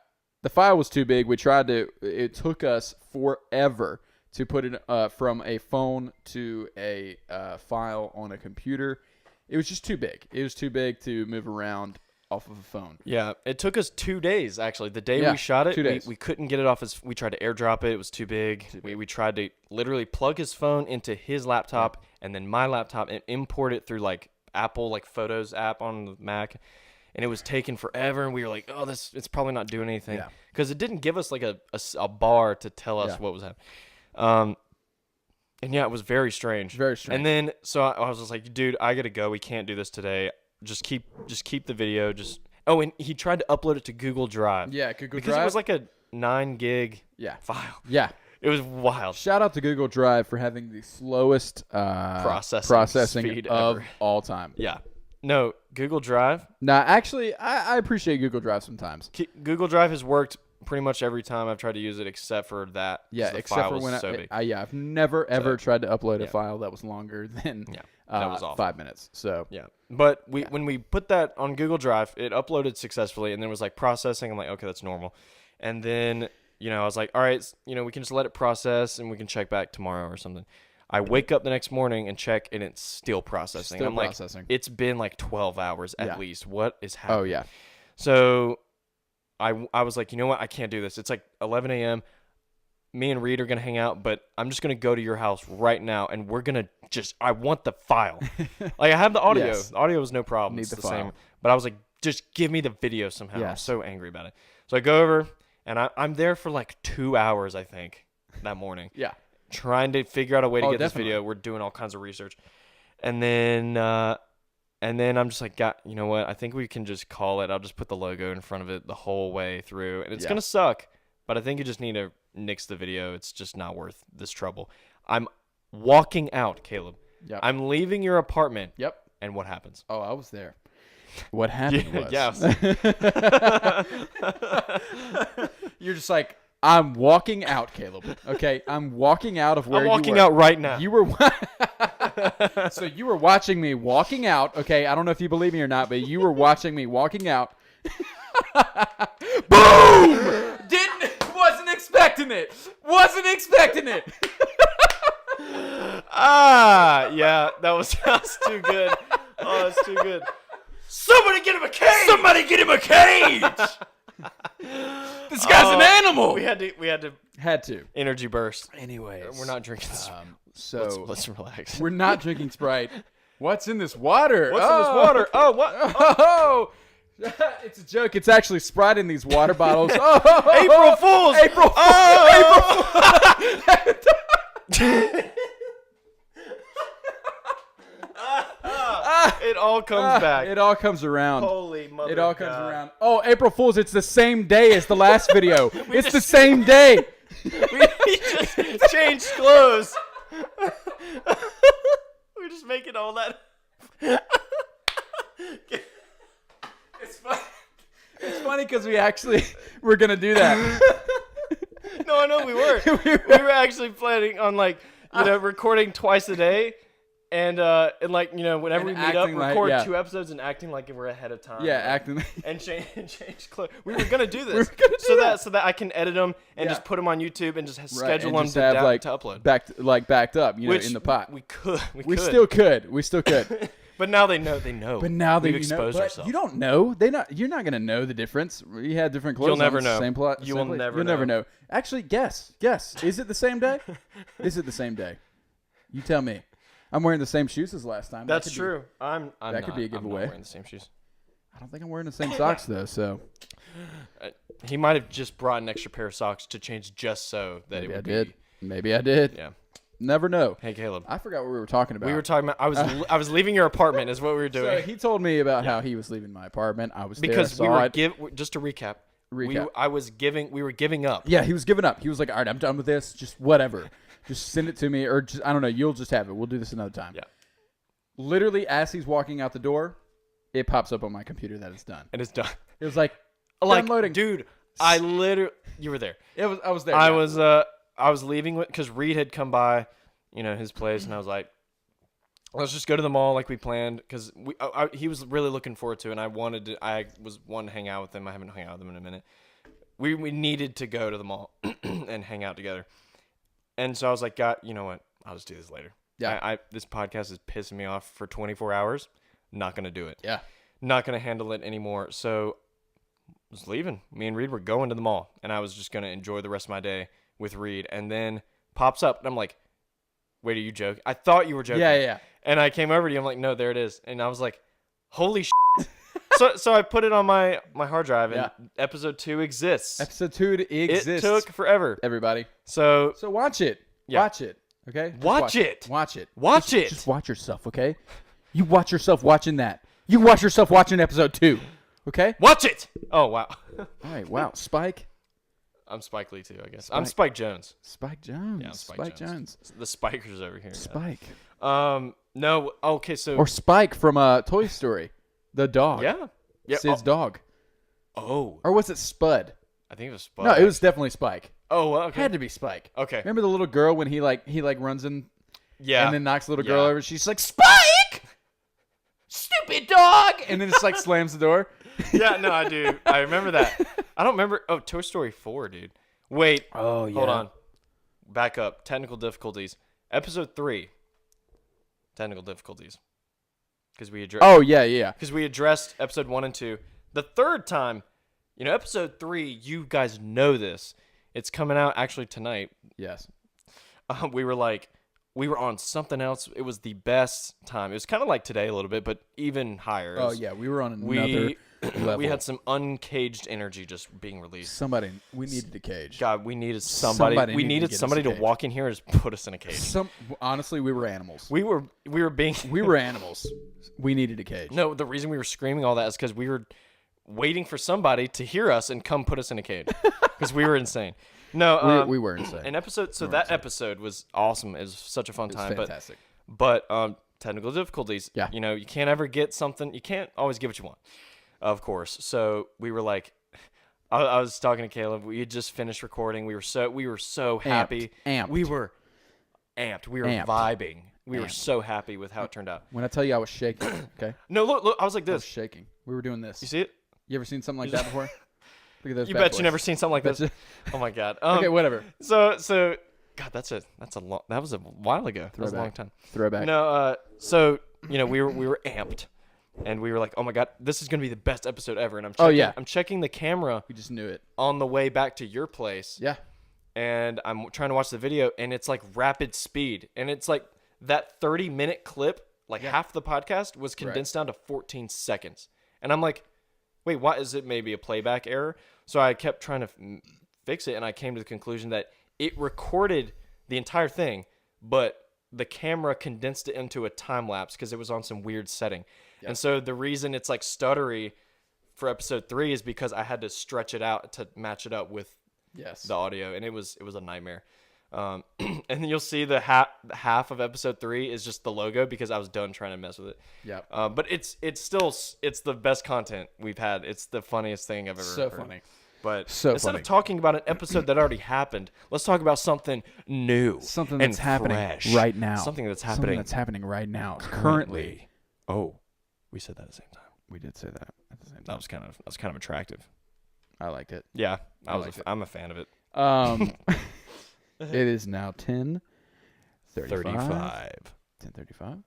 file was too big. We tried to. It took us forever to put it from a phone to a file on a computer. It was just too big. It was too big to move around off of a phone.
Yeah, it took us 2 days actually. The day we shot it,
2 days.
We couldn't get it off his. We tried to airdrop it. It was too big. We tried to literally plug his phone into his laptop and then my laptop and import it through like Apple like Photos app on the Mac, and it was taking forever. And we were like, oh, it's probably not doing anything because it didn't give us like a bar to tell us what was happening. And yeah, it was very strange.
Very strange.
And then so I was just like, dude, I gotta go. We can't do this today. Just keep the video. And he tried to upload it to Google Drive.
Yeah, Google Drive.
Because it was like a 9 gig file.
Yeah.
It was wild.
Shout out to Google Drive for having the slowest processing
speed
of
ever.
all time.
Yeah. No, Google Drive.
Nah, actually, I appreciate Google Drive sometimes.
Google Drive has worked pretty much every time I've tried to use it except for that.
Yeah,
the
except
file
for
was
when
so big.
I've never ever tried to upload a file that was longer than
that was awful.
5 minutes. So
yeah, but when we put that on Google Drive, it uploaded successfully, and then it was like processing. I'm like, okay, that's normal. And then I was like, all right, we can just let it process, and we can check back tomorrow or something. I wake up the next morning and check, and it's still processing. I'm
processing.
Like, it's been like 12 hours at least. What is happening?
Oh yeah.
So I was like, you know what? I can't do this. It's like 11 a.m. Me and Reed are going to hang out, but I'm just going to go to your house right now, and we're going to I want the file. Like, I have the audio.
Yes.
The audio is no problem.
Need
it's
the
the
file.
same. But I was like, just give me the video somehow.
Yes.
I'm so angry about it. So I go over, and I'm there for like 2 hours, I think, that morning.
Yeah.
Trying to figure out a way to get
definitely.
this video. We're doing all kinds of research. And then I'm just like, you know what? I think we can just call it. I'll just put the logo in front of it the whole way through. And it's going to suck, but I think you just need to nix the video. It's just not worth this trouble. I'm walking out, Caleb.
Yep.
I'm leaving your apartment.
Yep.
And what happens?
Oh, I was there. What happened was...
Yes.
You're just like, I'm walking out, Caleb. Okay? I'm walking out of where you were.
I'm walking out right now.
You were... So you were watching me walking out. Okay, I don't know if you believe me or not, but you were watching me walking out. Boom! Wasn't expecting it.
Yeah, that was too good. Oh, that's too good. Somebody get him a cage!
This guy's an animal.
We had to energy burst.
Anyways,
We're not drinking.
So
let's relax.
we're not drinking Sprite. What's in this water?
What's in this water? Oh, what?
Oh, it's a joke. It's actually Sprite in these water bottles. Oh,
April Fools!
April Fools!
It all comes back.
It all comes around.
Holy mother!
It all comes around. Oh, April Fools! It's the same day as the last video. It's the same day.
We just changed clothes. We're just making all that.
It's fun. It's funny because we're gonna do that.
No, I know we were. We were actually planning on recording twice a day. And like, whenever we meet up, record 2 episodes and acting like we're ahead of time.
Yeah, acting.
And change clothes. We were gonna do this. So that I can edit them and just put them on YouTube and just schedule them to upload.
Backed up,
Which
in the pot.
We could.
We still could.
But now they know.
But now
we've exposed ourselves.
You don't know. You're not gonna know the difference. We had different clothes.
You'll never
on,
know.
Same plot.
You'll never
know. Actually, guess. Is it the same day? Is it the same day? You tell me. I'm wearing the same shoes as last time.
That's true. I'm
that could be a giveaway.
I'm not wearing the same shoes.
I don't think I'm wearing the same socks though. So
he might have just brought an extra pair of socks to change just so that it would be.
Maybe I did.
Yeah.
Never know.
Hey Caleb.
I forgot what we were talking about.
We were talking about I was leaving your apartment is what we were doing.
So he told me about how he was leaving my apartment. I was
because
there, I saw it.
Just to recap. We were giving up.
Yeah, he was giving up. He was like, all right, I'm done with this. Just whatever. Just send it to me, or just I don't know. You'll just have it. We'll do this another time.
Yeah.
Literally, as he's walking out the door, it pops up on my computer that it's done.
And it's done.
It was like downloading.
Dude, you were there.
I was there.
I was leaving because Reed had come by, his place, and I was like, let's just go to the mall like we planned because he was really looking forward to it, and I was wanting to hang out with him. I haven't hung out with him in a minute. We needed to go to the mall and hang out together. And so I was like, God, you know what? I'll just do this later.
Yeah.
This podcast is pissing me off for 24 hours. Not going to do it.
Yeah.
Not going to handle it anymore. So I was leaving. Me and Reed were going to the mall, and I was just going to enjoy the rest of my day with Reed. And then pops up, and I'm like, wait, are you joking? I thought you were joking.
Yeah.
And I came over to you. I'm like, no, there it is. And I was like, holy shit. So I put it on my hard drive, and episode 2 exists.
Episode 2 exists.
It took forever.
Everybody.
So
watch it.
Yeah.
Watch it. Okay?
Watch it.
Watch it.
Just
watch yourself, okay? You watch yourself watching that. You watch yourself watching episode 2. Okay?
Watch it. Oh, wow.
All right. Wow. Spike.
I'm Spike Lee, too, I guess. I'm Spike Jones.
Spike Jones.
Yeah, I'm
Spike Jones.
The Spikers over here.
Spike.
No. Okay, so.
Or Spike from Toy Story. The dog.
Yeah.
Sid's dog.
Oh.
Or was it Spud?
I think it was Spike.
No, it was definitely Spike.
Oh, well, okay.
Had to be Spike.
Okay.
Remember the little girl when he runs in and then knocks the little girl over? She's like, Spike! Stupid dog! And then just slams the door.
Yeah, no, I do. I remember that. I don't remember. Oh, Toy Story 4, dude. Wait.
Oh, yeah.
Hold on. Back up. Technical difficulties. Episode 3. Technical difficulties. Because we addressed.
Oh, yeah.
Because we addressed episode 1 and 2. The third time, episode 3, you guys know this. It's coming out actually tonight.
Yes.
We were on something else. It was the best time. It was kind of like today a little bit, but even higher.
Oh, yeah. We were on another level.
We had some uncaged energy just being released.
We needed a cage.
God, we needed somebody. We needed somebody to
cage.
walk in here and just put us in a cage.
Honestly, we were animals.
We were being.
We were animals. We needed a cage.
No, the reason we were screaming all that is because we were waiting for somebody to hear us and come put us in a cage because we were insane. No,
we were insane.
An episode. So that episode was awesome. It was such a fun time.
Fantastic.
But technical difficulties.
Yeah.
You can't ever get something. You can't always get what you want, of course. So we were like, I was talking to Caleb. We had just finished recording. We were so happy.
Amped.
We were amped. We were vibing. We were so happy with how it turned out.
When I tell you I was shaking, okay?
No, look. I was like
I was
this.
shaking. We were doing this.
You see it?
You ever seen something like that before? Look at those.
You
bad
bet
boys.
you never seen something like this. Oh my god.
Okay, whatever.
So God, that's a long. That was a while ago. That was a long time.
Throwback.
No, so we were amped, and we were like, oh my god, this is gonna be the best episode ever. And I'm checking the camera.
We just knew it.
On the way back to your place.
Yeah.
And I'm trying to watch the video, and it's like rapid speed, and it's like that 30-minute clip, half the podcast was condensed down to 14 seconds, and I'm like, wait, why is it maybe a playback error? So I kept trying to fix it, and I came to the conclusion that it recorded the entire thing, but the camera condensed it into a time lapse because it was on some weird setting. Yep. And so the reason it's stuttery for episode 3 is because I had to stretch it out to match it up with the audio, and it was a nightmare. And then you'll see the half of episode 3 is just the logo because I was done trying to mess with it.
Yeah.
But it's the best content we've had. It's the funniest thing I've ever heard.
So funny.
But instead of talking about an episode that already happened, let's talk about something new.
Something that's happening
fresh.
right now.
Something that's
happening right now. Currently.
Oh, we said that at the same time.
We did say that at the same time.
That was kind of attractive.
I liked it.
Yeah, I'm a fan of it.
It is now 10:35. 10:35.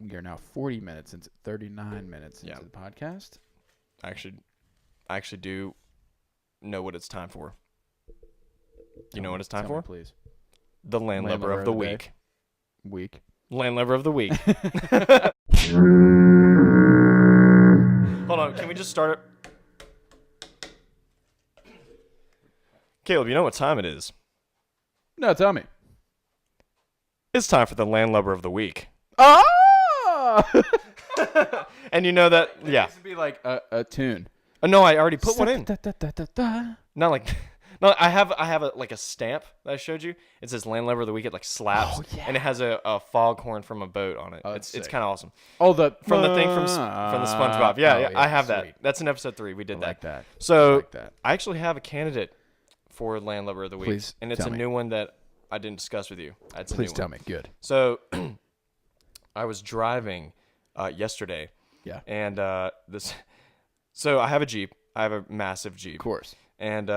We are now 40 minutes into 39 minutes into the podcast.
I actually do know what it's time for. You know what it's time for?
Please.
The Landlubber of the Week. Landlubber of the Week. Hold on, can we just start it? Caleb, you know what time it is?
No, tell me.
It's time for the Landlubber of the Week.
Oh!
And you know that, yeah.
It needs to be like a tune.
Oh, no, I already put one in.
Da.
Not like, no, I have a stamp that I showed you. It says Landlubber of the Week. It slaps, and it has a foghorn from a boat on it. It's kind of awesome.
Oh, the
thing from the SpongeBob. Yeah, I have
sweet.
that. That's in episode 3. We did that.
Like that.
So
like that.
I actually have a candidate for Landlubber of the Week,
Please
and it's
tell
a
me.
new one that I didn't discuss with you. That's
Please tell me. Good.
So I was driving yesterday.
Yeah.
And so I have a Jeep. I have a massive Jeep.
Of course.
And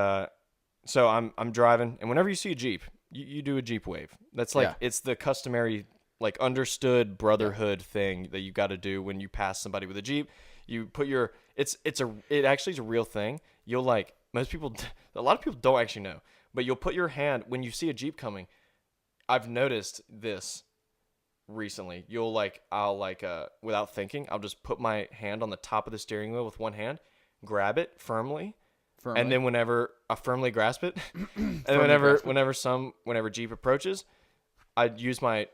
so I'm driving, and whenever you see a Jeep, you do a Jeep wave. That's like it's the customary, like, understood brotherhood thing that you got to do when you pass somebody with a Jeep. You put your it actually is a real thing. You'll, like, most people, a lot of people don't actually know, but you'll put your hand when you see a Jeep coming. I've noticed this recently. I'll without thinking, I'll just put my hand on the top of the steering wheel with one hand, grab it firmly. And then whenever I firmly grasp it, and whenever Jeep approaches, I use my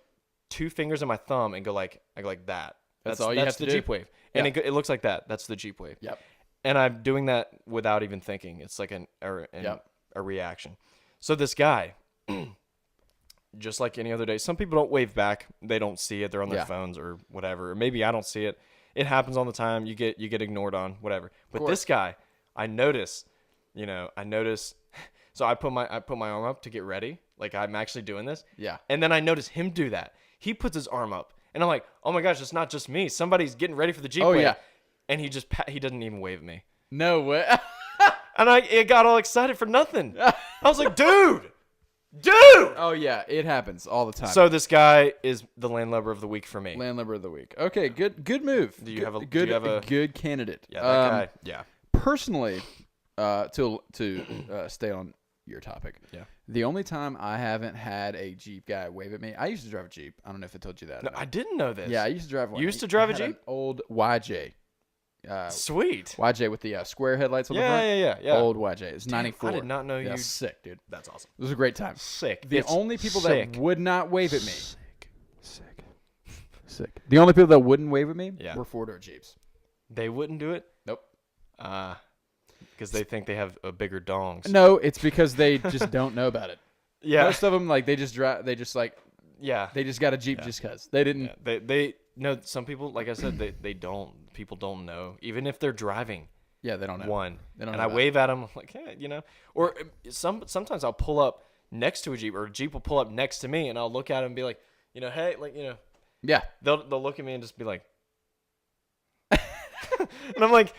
2 fingers and my thumb and go like that.
That's all you have to do.
That's the Jeep wave, and it looks like that. That's the Jeep wave.
Yep.
And I'm doing that without even thinking. It's like a reaction. So this guy, just like any other day, some people don't wave back. They don't see it. They're on their phones or whatever. Or maybe I don't see it. It happens all the time. You get ignored on, whatever. But this guy, I notice. So I put my arm up to get ready. Like, I'm actually doing this.
Yeah.
And then I notice him do that. He puts his arm up. And I'm like, oh my gosh, it's not just me. Somebody's getting ready for the Jeep wave. Yeah. And he doesn't even wave at me.
No way.
And I got all excited for nothing. I was like, dude.
Oh yeah, it happens all the time.
So this guy is the landlubber of the week for me.
Landlubber of the week. Okay, good move.
Do you have a
good candidate?
Yeah, that guy. Yeah.
Personally, to stay on your topic.
Yeah.
The only time I haven't had a Jeep guy wave at me, I used to drive a Jeep. I don't know if I told you that.
No, I didn't know this.
Yeah, I used to drive one.
You used to drive a Jeep?
An old YJ.
Sweet.
YJ with the square headlights on the front.
Yeah.
Old YJ. It's 94.
I did not know you.
Sick, dude.
That's awesome.
It was a great time.
Sick.
The only people that would not wave at me. Sick. The only people that wouldn't wave at me were 4-door Jeeps.
They wouldn't do it?
Nope.
Because they think they have a bigger dongs.
No, it's because they just don't know about it.
Yeah.
Most of them, like, they just got a Jeep just because. They didn't.
Yeah. They no, some people, like I said, they don't. People don't know. Even if they're driving.
Yeah, they don't know.
They don't know. And I wave at them, like, hey, Or sometimes I'll pull up next to a Jeep, or a Jeep will pull up next to me, and I'll look at him and be like, hey, like,
Yeah.
They'll look at me and just be like, and I'm like,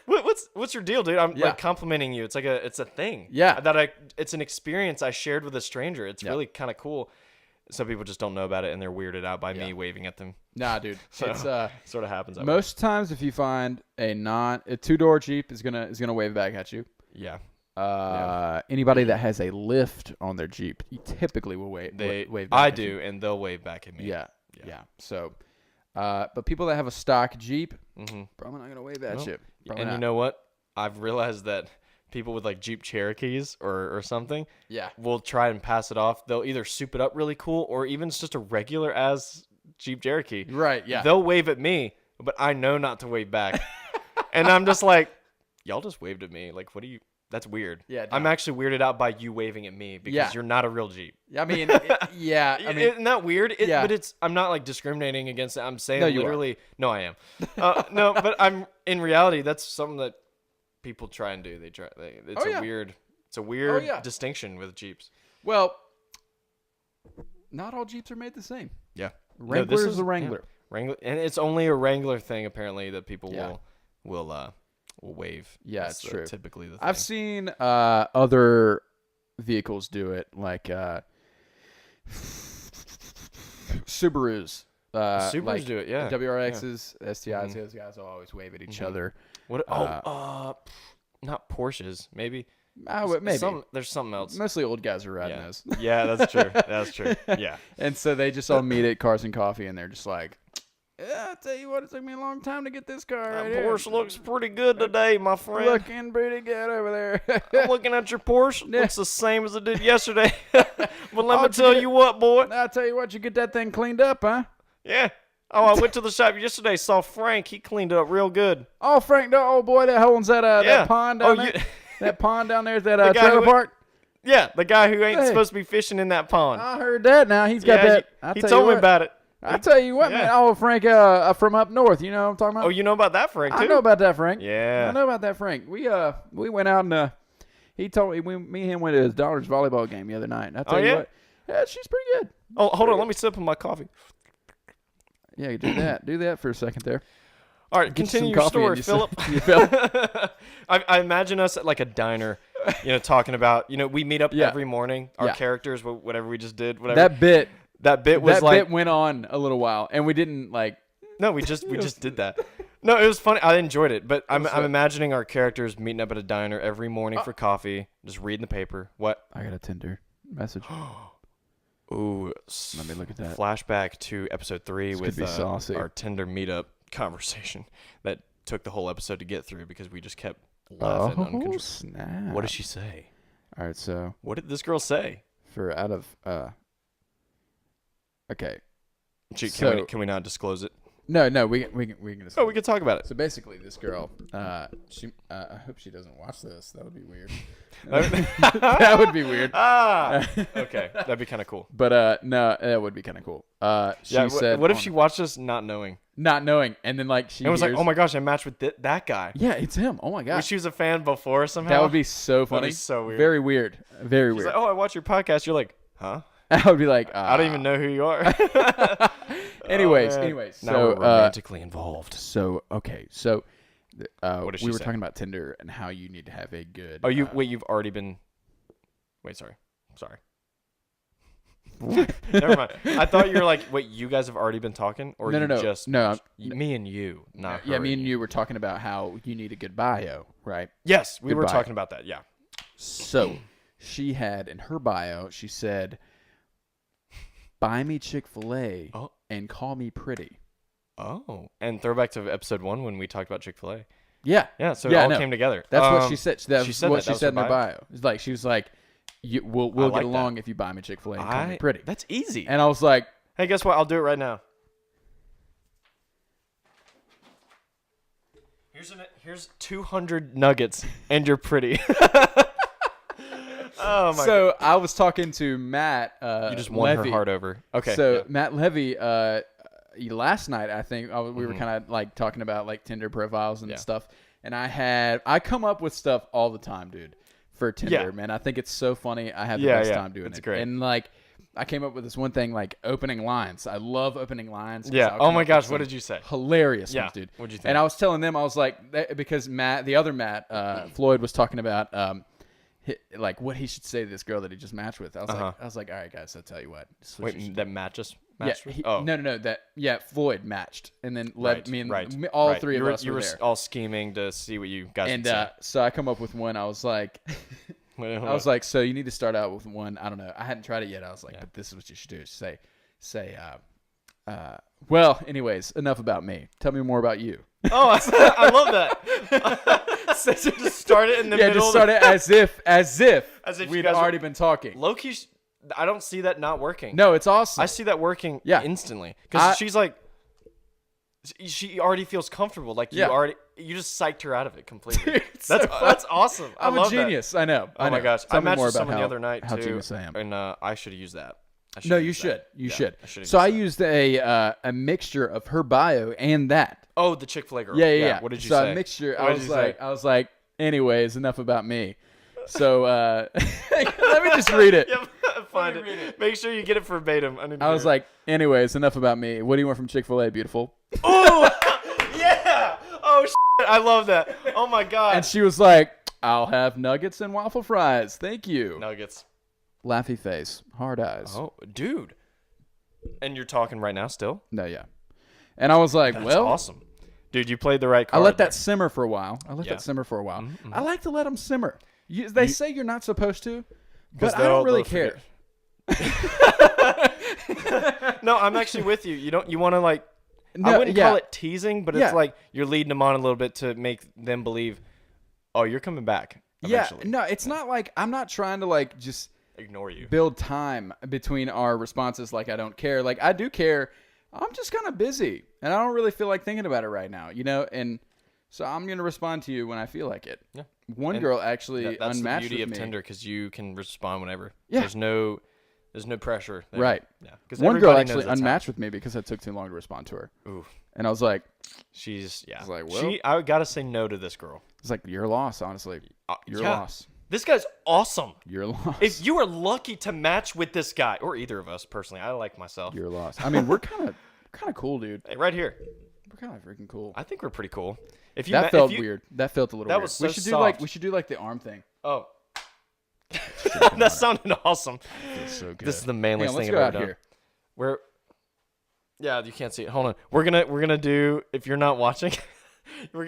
what's your deal, dude? I'm like complimenting you. It's like it's a thing.
Yeah.
It's an experience I shared with a stranger. It's really kind of cool. Some people just don't know about it, and they're weirded out by me waving at them.
Nah, dude.
So
it's
sort of happens.
Most times, if you find a 2-door Jeep is gonna wave back at you.
Yeah.
Anybody that has a lift on their Jeep, you typically will wave back.
I do, and they'll wave back at me.
Yeah. So, but people that have a stock Jeep,
mm-hmm.
probably not gonna wave at you.
Probably not. You know what? I've realized that people with like Jeep Cherokees or something, will try and pass it off. They'll either soup it up really cool, or even it's just a regular as Jeep Cherokee.
Right. Yeah.
They'll wave at me, but I know not to wave back, and I'm just like, y'all just waved at me. Like, what do you? That's weird.
Yeah.
I'm actually weirded out by you waving at me because you're not a real Jeep.
I mean,
isn't that weird? But I'm not like discriminating against it. I'm saying literally. No, I am. No, but in reality, that's something that people try and do. It's a weird distinction with Jeeps.
Well, not all Jeeps are made the same.
Yeah.
Wrangler is a Wrangler.
Yeah. Wrangler, and it's only a Wrangler thing apparently that people will wave.
Yeah, it's true.
Typically the thing.
I've seen other vehicles do it, like Subarus.
Subarus do it, yeah.
WRXs, STIs, those guys will always wave at each other.
What? Not Porsches, maybe.
Maybe.
There's something else.
Mostly old guys are riding those.
Yeah, that's true. That's true. Yeah.
And so they just all meet at Cars and Coffee, and they're just like, I tell you what, it took me a long time to get this car right here.
Porsche looks pretty good today, my friend.
Looking pretty good over there.
I'm looking at your Porsche. Looks the same as it did yesterday. But let me tell you what, boy.
I'll tell you what, you get that thing cleaned up, huh?
Yeah. Oh, I went to the shop yesterday, saw Frank. He cleaned it up real good.
Oh, Frank, oh boy, that owns that pond down there. That pond down there is that trailer park?
Yeah, the guy who ain't supposed to be fishing in that pond.
I heard that now. He's got that.
He told me about it.
I tell you what, man. Oh, Frank from up north. You know what I'm talking about?
Oh, you know about that Frank, too?
I know about that Frank.
Yeah.
I know about that Frank. We went out and he told me, me and him went to his daughter's volleyball game the other night. And I tell you what, Yeah, she's pretty good.
Oh, hold on. Let me sip on my coffee.
Yeah, you do that. Do that for a second there.
All right,
Get
continue
some
your
coffee
story,
and
Philip.
you Philip?
I imagine us at like a diner, talking about, we meet up every morning. Our characters, whatever we just did, whatever. That bit was
that bit went on a little while, and we didn't like.
No, we just did that. No, it was funny. I enjoyed it, but I'm imagining our characters meeting up at a diner every morning for coffee, just reading the paper. What?
I got a Tinder message.
Ooh,
let me look at that.
Flashback to episode 3 with
our
Tinder meetup conversation that took the whole episode to get through because we just kept laughing.
Oh, snap.
What did she say?
All right, so
what did this girl say?
Okay.
Can we not disclose it?
No, we can discuss.
Oh, we can talk about it.
So basically, this girl, I hope she doesn't watch this. That would be weird. That would be weird.
Okay, that'd be kind of cool.
But no, that would be kind of cool. She said,
"What if she watched us not knowing?"
And then like she
was like, "Oh my gosh, I matched with that guy."
Yeah, it's him. Oh my gosh,
she was a fan before somehow.
That would be so funny.
That'd be so weird.
Very weird. Very weird.
Like, "Oh, I watch your podcast." You're like, "Huh?"
I would be like,
I don't even know who you are.
anyways,
now we're romantically involved.
So okay, so
what did she
we were
say?
talking about Tinder and how you need to have a good.
Oh, you've already been. Wait, sorry. Never mind. I thought you were like, wait, you guys have already been talking, or
no,
just me and you, not her.
Yeah, me and you were talking about how you need a good bio, right?
Yes, we were talking about that. Yeah.
So she had in her bio, she said, "Buy me Chick-fil-A and call me pretty."
Oh, and throwback to episode 1 when we talked about Chick-fil-A.
Yeah.
So it all came together.
That's what she said. That's
she said
what
that.
she said in her bio. It's like she was like, "We'll get along if you buy me Chick-fil-A and call me pretty."
That's easy.
And I was like,
"Hey, guess what? I'll do it right now." Here's 200 nuggets, and you're pretty. Oh my!
So I was talking to Matt.
You just won her heart over. Okay.
So Matt Levy, last night I think we were kind of like talking about like Tinder profiles and stuff, and I come up with stuff all the time, dude, for Tinder, man. I think it's so funny. I have the best time doing it.
Great.
And like, I came up with this one thing like opening lines. I love opening lines.
Yeah. Oh my gosh, what did you say?
Hilarious ones, dude.
What'd you think?
And I was telling them, I was like, because the other Matt, Floyd was talking about like what he should say to this girl that he just matched with. I was like, all right, guys, I'll tell you what.
Wait, that Matt just
matched with? No, Floyd matched, and then all three of us were there.
You were all scheming to see what you guys would say.
And so I come up with one. I was like, so you need to start out with one. I don't know. I hadn't tried it yet. I was like, but this is what you should do. Say, well, anyways, enough about me. Tell me more about you.
Oh, I love that. So just start it in the middle.
Yeah, just start it as if we'd already been talking.
Low-key, I don't see that not working.
No, it's awesome.
I see that working instantly. Because she's like, she already feels comfortable. Like you just psyched her out of it completely. Dude, that's awesome.
I'm a genius. That. I know.
Oh my gosh.
Tell
I matched
more
with
about
someone the other night
how
too.
genius I am.
And I should have used that.
No, you should. You should. So I used a mixture of her bio and that.
Oh, the Chick-fil-A girl.
Yeah.
What did you
say?
So
a mixture. I was like, anyways, enough about me. So let me just read it.
Find it. Make sure you get it verbatim.
I was like, anyways, enough about me. What do you want from Chick-fil-A, beautiful?
Oh, yeah. Oh, shit. I love that. Oh my god.
And she was like, I'll have nuggets and waffle fries. Thank you.
Nuggets.
Laughy face, hard eyes.
Oh, dude. And you're talking right now still?
No, yeah. And I was like,
that's awesome. Dude, you played the right card.
I let that simmer for a while. Mm-hmm. I like to let them simmer. They say you're not supposed to, but I don't really care.
No, I'm actually with you. You want to like, I wouldn't call it teasing, but it's like you're leading them on a little bit to make them believe, oh, you're coming back eventually.
Yeah, no, it's not like I'm not trying to like just
ignore you.
Build time between our responses like I don't care. Like I do care. I'm just kind of busy and I don't really feel like thinking about it right now, and so I'm going to respond to you when I feel like it. Yeah. One girl actually unmatched with me.
That's the beauty of Tinder because you can respond whenever.
Yeah.
There's no pressure there.
Right.
Yeah.
One girl actually unmatched with me because it took too long to respond to her.
Ooh.
And I was like,
I was
like, well,
I got to say no to this girl.
It's like your loss, honestly. Your loss.
This guy's awesome.
You're lost.
If you are lucky to match with this guy, or either of us personally, I like myself.
You're lost. I mean, we're kind of cool, dude.
Hey, right here.
We're kind of freaking cool.
I think we're pretty cool. If you
That felt weird. That felt a little
That
weird.
was so
we should
soft.
do like the arm thing.
Oh. That sounded awesome.
Feels so good.
This is the manliest
let's
thing
go
I've
out
ever done.
here.
We're Yeah, you can't see it. Hold on. We're gonna do, if you're not watching, we're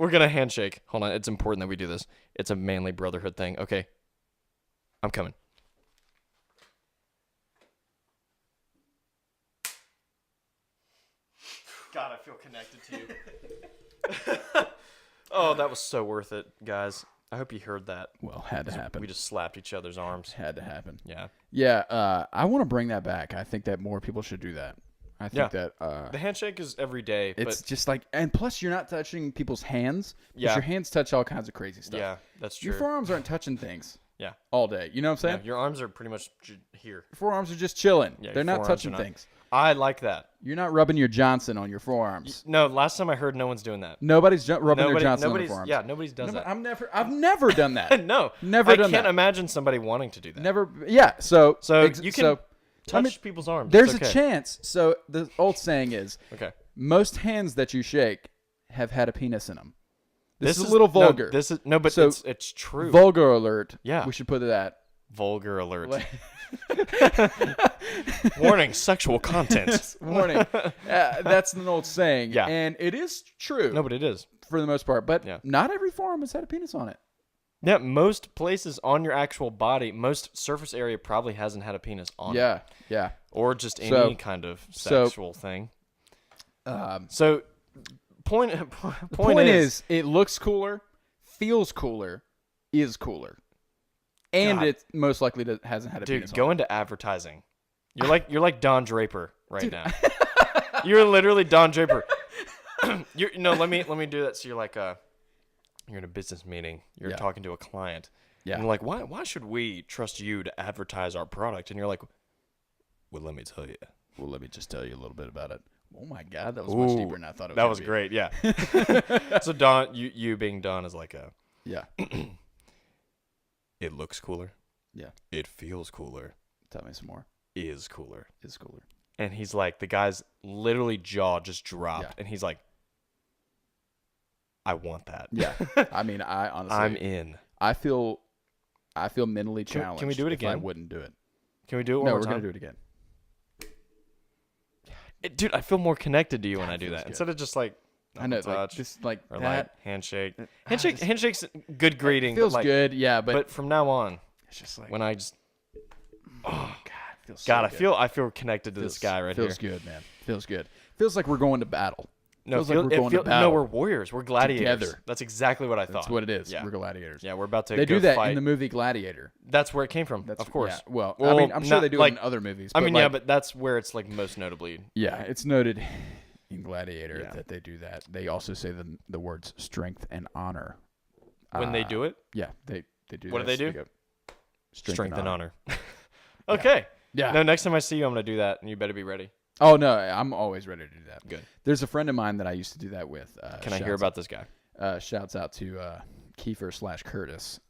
gonna handshake. Hold on. It's important that we do this. It's a manly brotherhood thing. Okay. I'm coming. God, I feel connected to you. Oh, that was so worth it, guys. I hope you heard that.
Well, had to happen.
We just slapped each other's arms.
Had to happen.
Yeah.
Yeah, I want to bring that back. I think that more people should do that. I think that
the handshake is every day.
it's
but
just like, and plus you're not touching people's hands.
Yeah.
Your hands touch all kinds of crazy stuff.
Yeah, that's true.
Your forearms aren't touching things.
Yeah.
All day. You know what I'm saying?
Yeah, your arms are pretty much here.
Your forearms are just chilling.
Yeah,
They're
your
not
forearms
touching
are not-
things.
I like that.
You're not rubbing your Johnson on your forearms.
No, last time I heard no one's doing that.
Nobody's rubbing their Johnson on their
nobody's,
forearms.
yeah, nobody's does that.
I've never done that.
No,
Never
I
done
can't
that.
imagine somebody wanting to do that.
Never. Yeah. So
You can touch people's arms.
There's
It's okay.
a chance. So the old saying is,
Okay.
most hands that you shake have had a penis in them. This is a little vulgar.
But
So,
it's true.
Vulgar alert.
Yeah.
We should put that.
Vulgar alert. Warning: sexual content.
Warning. That's an old saying.
Yeah.
And it is true.
No, but it is.
For the most part. But
Yeah.
not every forearm has had a penis on it.
Yeah, most places on your actual body, most surface area probably hasn't had a penis on it.
Yeah. Yeah.
Or just any
So-
kind of
so-
sexual thing.
Um,
So, point
is, it looks cooler, feels cooler, is cooler. And
God.
it most likely hasn't had a
dude,
penis
go
on
into advertising. You're like Don Draper right now. You're literally Don Draper. Let me do that. So you're like you're in a business meeting. You're
Yeah.
talking to a client.
Yeah.
And you're like, why should we trust you to advertise our product? And you're like, well, let me tell you.
Well, let me just tell you a little bit about it. Oh my God, that was much deeper than I thought it was.
That was great, yeah. So Don, you being Don is like
Yeah.
it looks cooler.
Yeah.
It feels cooler.
Tell me some more.
Is cooler.
Is cooler.
And he's like, the guy's literally jaw just dropped.
Yeah.
And he's like, I want that.
Yeah. I mean, I honestly,
I'm in.
I feel mentally
Can we
challenged.
do it
if I
again?
wouldn't do it.
Can we do it one
No,
more
we're
time?
gonna do it again.
Dude, I feel more connected to you when
God,
I do
feels
that.
good.
Instead of just like
I know,
touch
like just like
or
that
like handshake.
just-
Handshake's good greeting.
feels
but like,
good. Yeah,
But from now on,
it's just like
when I just
God, it feels
God,
so good.
I feel connected to this guy right here.
Feels good, man. Feels good. Feels like we're going to battle.
No,
feels like we're going to
no,
battle.
we're warriors. We're gladiators.
Together.
That's exactly what I thought.
That's what it is.
Yeah.
We're gladiators.
Yeah, we're about to
They
go
do that
fight.
in the movie Gladiator.
That's where it came from.
That's
of course.
Yeah, well, I
Well,
mean, I'm sure
not
they do
like-
it in other movies.
I
but
mean,
like,
yeah, but that's where it's like most notably.
yeah, it's noted in Gladiator
Yeah.
that they do that. They also say the words strength and honor
When they do it,
Yeah, they do.
What do
that.
they do?
go,
strength and honor. Okay.
Yeah.
No, next time I see you, I'm gonna do that, and you better be ready.
Oh no, I'm always ready to do that.
Good.
There's a friend of mine that I used to do that with.
Can I hear about this guy?
Shouts out to Kiefer/Curtis.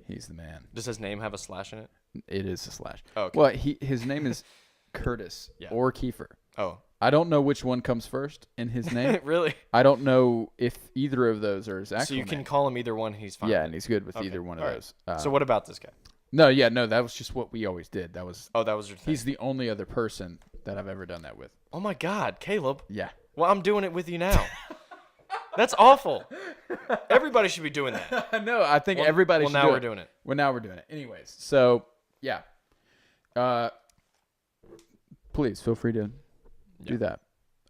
He's the man.
Does his name have a slash in it?
It is a slash.
Oh, okay.
Well, his name is Curtis
Yeah.
or Kiefer.
Oh,
I don't know which one comes first in his name.
really?
I don't know if either of those are his actual
So you can
name.
call him either one. He's fine.
Yeah,
with
and
it.
he's good with
Okay,
either one of
all right.
those.
So what about this guy?
No, that was just what we always did. That was.
Oh, that was your thing.
He's the only other person that I've ever done that with.
Oh my God, Caleb.
Yeah.
Well, I'm doing it with you now. That's awful. Everybody should be doing that.
No, I think
Well,
everybody
well,
should
now
do
we're
it.
doing it.
Well, now we're doing it. Anyways, so yeah. Please feel free to do that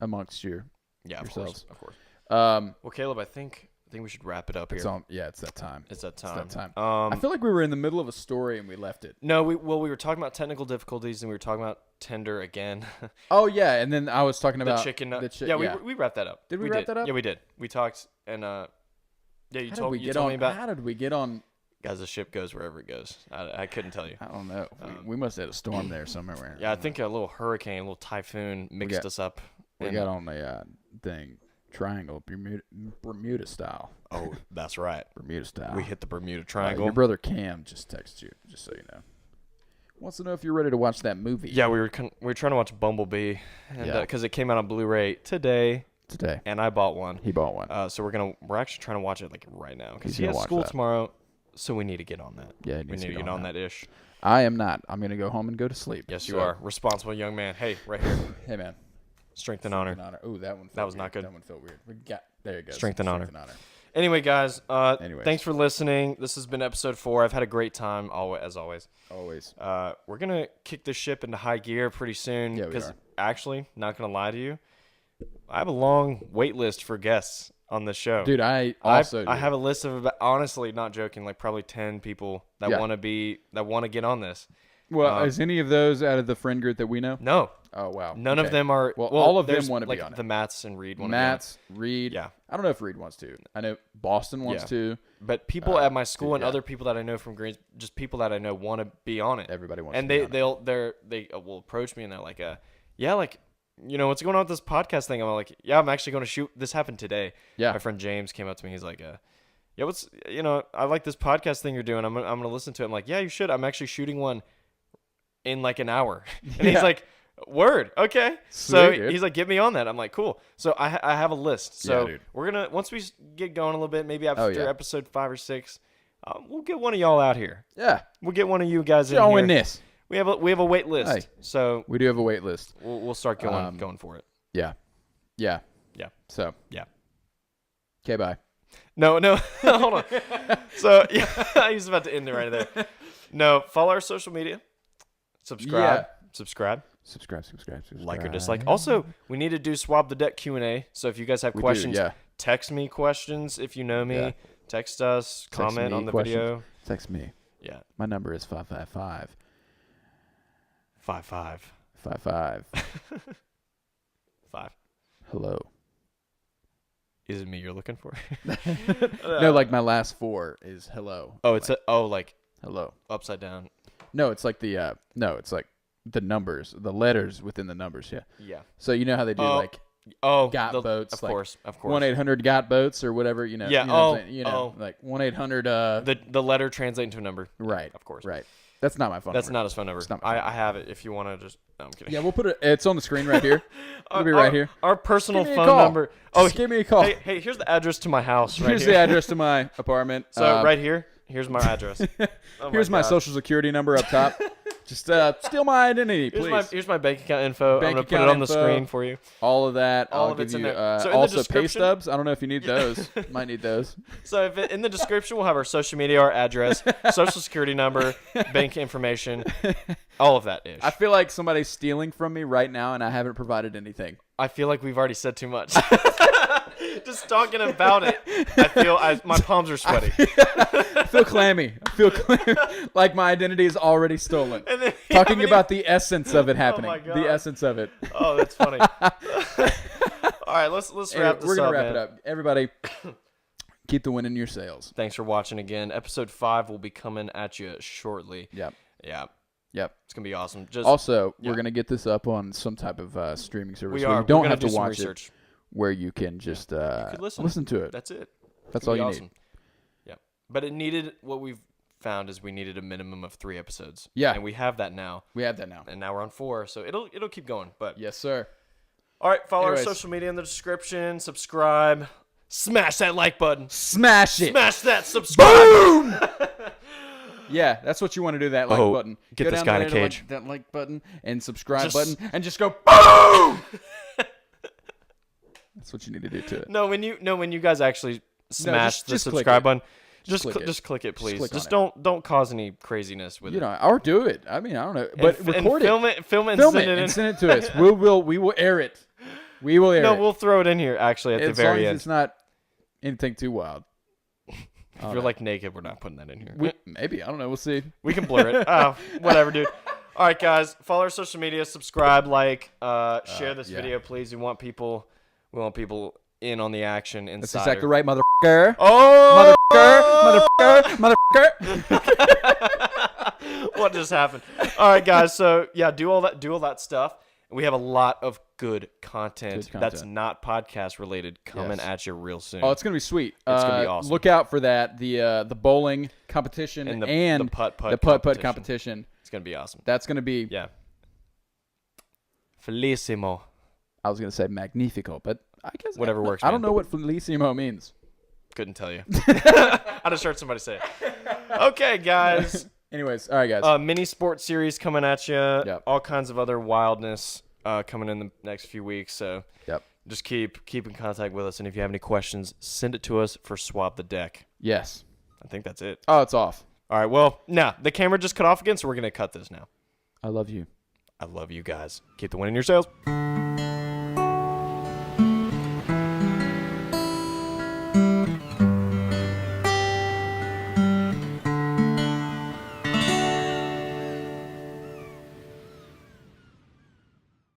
amongst your.
Yeah,
Yourselves.
of course.
Um,
Well, Caleb, I think we should wrap it up here.
it's that time.
It's that
It's
time.
that time.
Um,
I feel like we were in the middle of a story and we left it.
no, we were talking about technical difficulties and we were talking about Tinder again.
Oh yeah, and then I was talking
The
about
chicken.
yeah.
We wrapped that up.
Did we wrap that up?
Yeah, we did. We talked and yeah, you
How
told
did we
you
get
told
on?
me about
How did we get on?
guys. The ship goes wherever it goes. I couldn't tell you.
I don't know. We must have had a storm there somewhere.
Yeah, I think a little hurricane, a little typhoon mixed us up.
we
and-
got on the thing triangle Bermuda style.
Oh, that's right.
Bermuda style.
We hit the Bermuda Triangle.
Your brother Cam just texted you, just so you know. Wants to know if you're ready to watch that movie.
Yeah, we were trying to watch Bumblebee, and because it came out on Blu-ray today, and I bought one.
He bought one.
So we're actually trying to watch it like right now because he
gonna
has
watch
school
that.
tomorrow, so we need to get on that.
Yeah,
we need to get on that ish.
I am not. I'm gonna go home and go to sleep.
Yes, you are. Responsible young man. Hey, right here.
Hey, man.
Strength and honor.
Oh, that one.
That was not good.
That one felt weird. There it goes.
Strength and honor. Anyway, guys. Thanks for listening. This has been episode 4. I've had a great time. As always. We're gonna kick this ship into high gear pretty soon.
Yeah, we are.
Actually, not gonna lie to you, I have a long wait list for guests on this show.
Dude, I
have a list of about, honestly, not joking, like probably 10 people that want to get on this.
Well, is any of those out of the friend group that we know?
No.
Oh, wow.
None of them are.
Well, all of them want to
like
be on it.
The Matts and Reed want to be on it.
Reed.
Yeah.
I don't know if Reed wants to. I know Boston wants to.
But people at my school and other people that I know from Greens, just people that I know want to be on it.
Everybody wants
to
be on
it. And they will approach me and they're like, what's going on with this podcast thing? I'm like, yeah, I'm actually going to shoot. This happened today. Yeah. My friend James came up to me. He's like, I like this podcast thing you're doing. I'm going to listen to it. I'm like, yeah, you should. I'm actually shooting one in like an hour. And he's like, word. Okay. So he's like, get me on that. I'm like, cool. So I have a list. So we're going to, once we get going a little bit, maybe after episode 5 or 6, we'll get one of y'all out here.
Yeah.
We'll get one of you guys in
here.
This. We have a wait list.
Hey,
so
we do have a wait list.
We'll start going for it.
Yeah. So.
Yeah.
Okay, bye.
No, hold on. So I was about to end it right there. No, follow our social media. Subscribe. Like or dislike. Also, we need to do Swab the Deck Q&A. So if you guys have questions, text me questions. If you know me, text us, comment on the video.
Text me.
Yeah.
My number is 555.
55. 5.
Hello.
Is it me you're looking for?
No, like my last 4 is hello.
Oh, it's like
hello.
Upside down.
No, it's like it's like the numbers, the letters within the numbers. Yeah.
Yeah.
So you know how they do got boats.
Of course.
1-800 got boats or whatever. You know.
Yeah.
Like 1-800.
The letter translate into a number.
Right.
Of course.
Right. That's not my phone number.
That's not his phone number. I have it if you want to just. No, I'm kidding.
Yeah, we'll put it. It's on the screen right here. It'll be right here.
Our personal phone number.
Just give me a call.
Hey, here's the address to my house.
Here's the address to my apartment.
So right here, here's my address.
Here's my social security number up top. Just steal my identity, please.
Here's my bank account info. I'm going to put it on the screen for you.
All of that.
All of it's in there. So
also pay stubs. I don't know if you need those. Might need those.
So in the description, we'll have our social media, our address, social security number, bank information, all of that ish.
I feel like somebody's stealing from me right now, and I haven't provided anything.
I feel like we've already said too much. Just talking about it, my palms are sweaty.
I feel clammy. Like my identity is already stolen. Talking about the essence of it happening.
Oh my God.
The essence of it.
Oh, that's funny. All right, let's wrap this up.
We're gonna wrap it up. Everybody, keep the wind in your sails.
Thanks for watching again. Episode 5 will be coming at you shortly.
Yep.
It's gonna be awesome.
We're gonna get this up on some type of streaming service.
We are.
You don't have
to
watch
research.
It. Where you can just
you could
listen to it.
That's it.
That's all you need.
Yeah. But what we've found is we needed a minimum of 3 episodes.
Yeah.
And we have that now. And now we're on 4, so it'll keep going. But
yes, sir.
All right, follow our social media in the description, subscribe, smash that like button.
Smash it.
Smash that subscribe.
Boom! Yeah, that's what you want to do, that like button.
Get this guy in a cage.
That like button and subscribe button and just go boom! That's what you need to do to it.
No, when you guys actually smash the subscribe button, just click it, please. Just don't cause any craziness with it.
Or do it. I mean, I don't know, but record it.
Film it,
and send it to us. We will air it. We will air it.
No, we'll throw it in here actually at the very end.
It's not anything too wild.
If you're like naked, we're not putting that in here.
Maybe, I don't know. We'll see.
We can blur it. Whatever, dude. All right, guys. Follow our social media. Subscribe, share this video, please. We want people in on the action inside.
That's exactly right, motherfucker.
Oh,
motherfucker.
What just happened? All right, guys. So yeah, do all that stuff, We have a lot of good content,
Good content.
that's not podcast related coming
Yes.
at you real soon.
Oh, it's gonna be sweet.
It's gonna be awesome.
Look out for that. The bowling competition
And
and
the putt-putt
the putt-putt
competition.
competition.
It's gonna be awesome.
That's gonna be.
Yeah. Felicimo.
I was gonna say magnifico, but I guess
Whatever works,
I don't
man.
know what felicimo means.
Couldn't tell you. I just heard somebody say it. Okay, guys.
Anyways, all right, guys.
Mini sports series coming at you.
Yep.
All kinds of other wildness coming in the next few weeks. So
Yep.
just keep in contact with us. And if you have any questions, send it to us for Swap the Deck.
Yes.
I think that's it.
Oh, it's off.
All right. Well, the camera just cut off again, so we're going to cut this now.
I love you.
I love you guys. Keep the wind in your sails.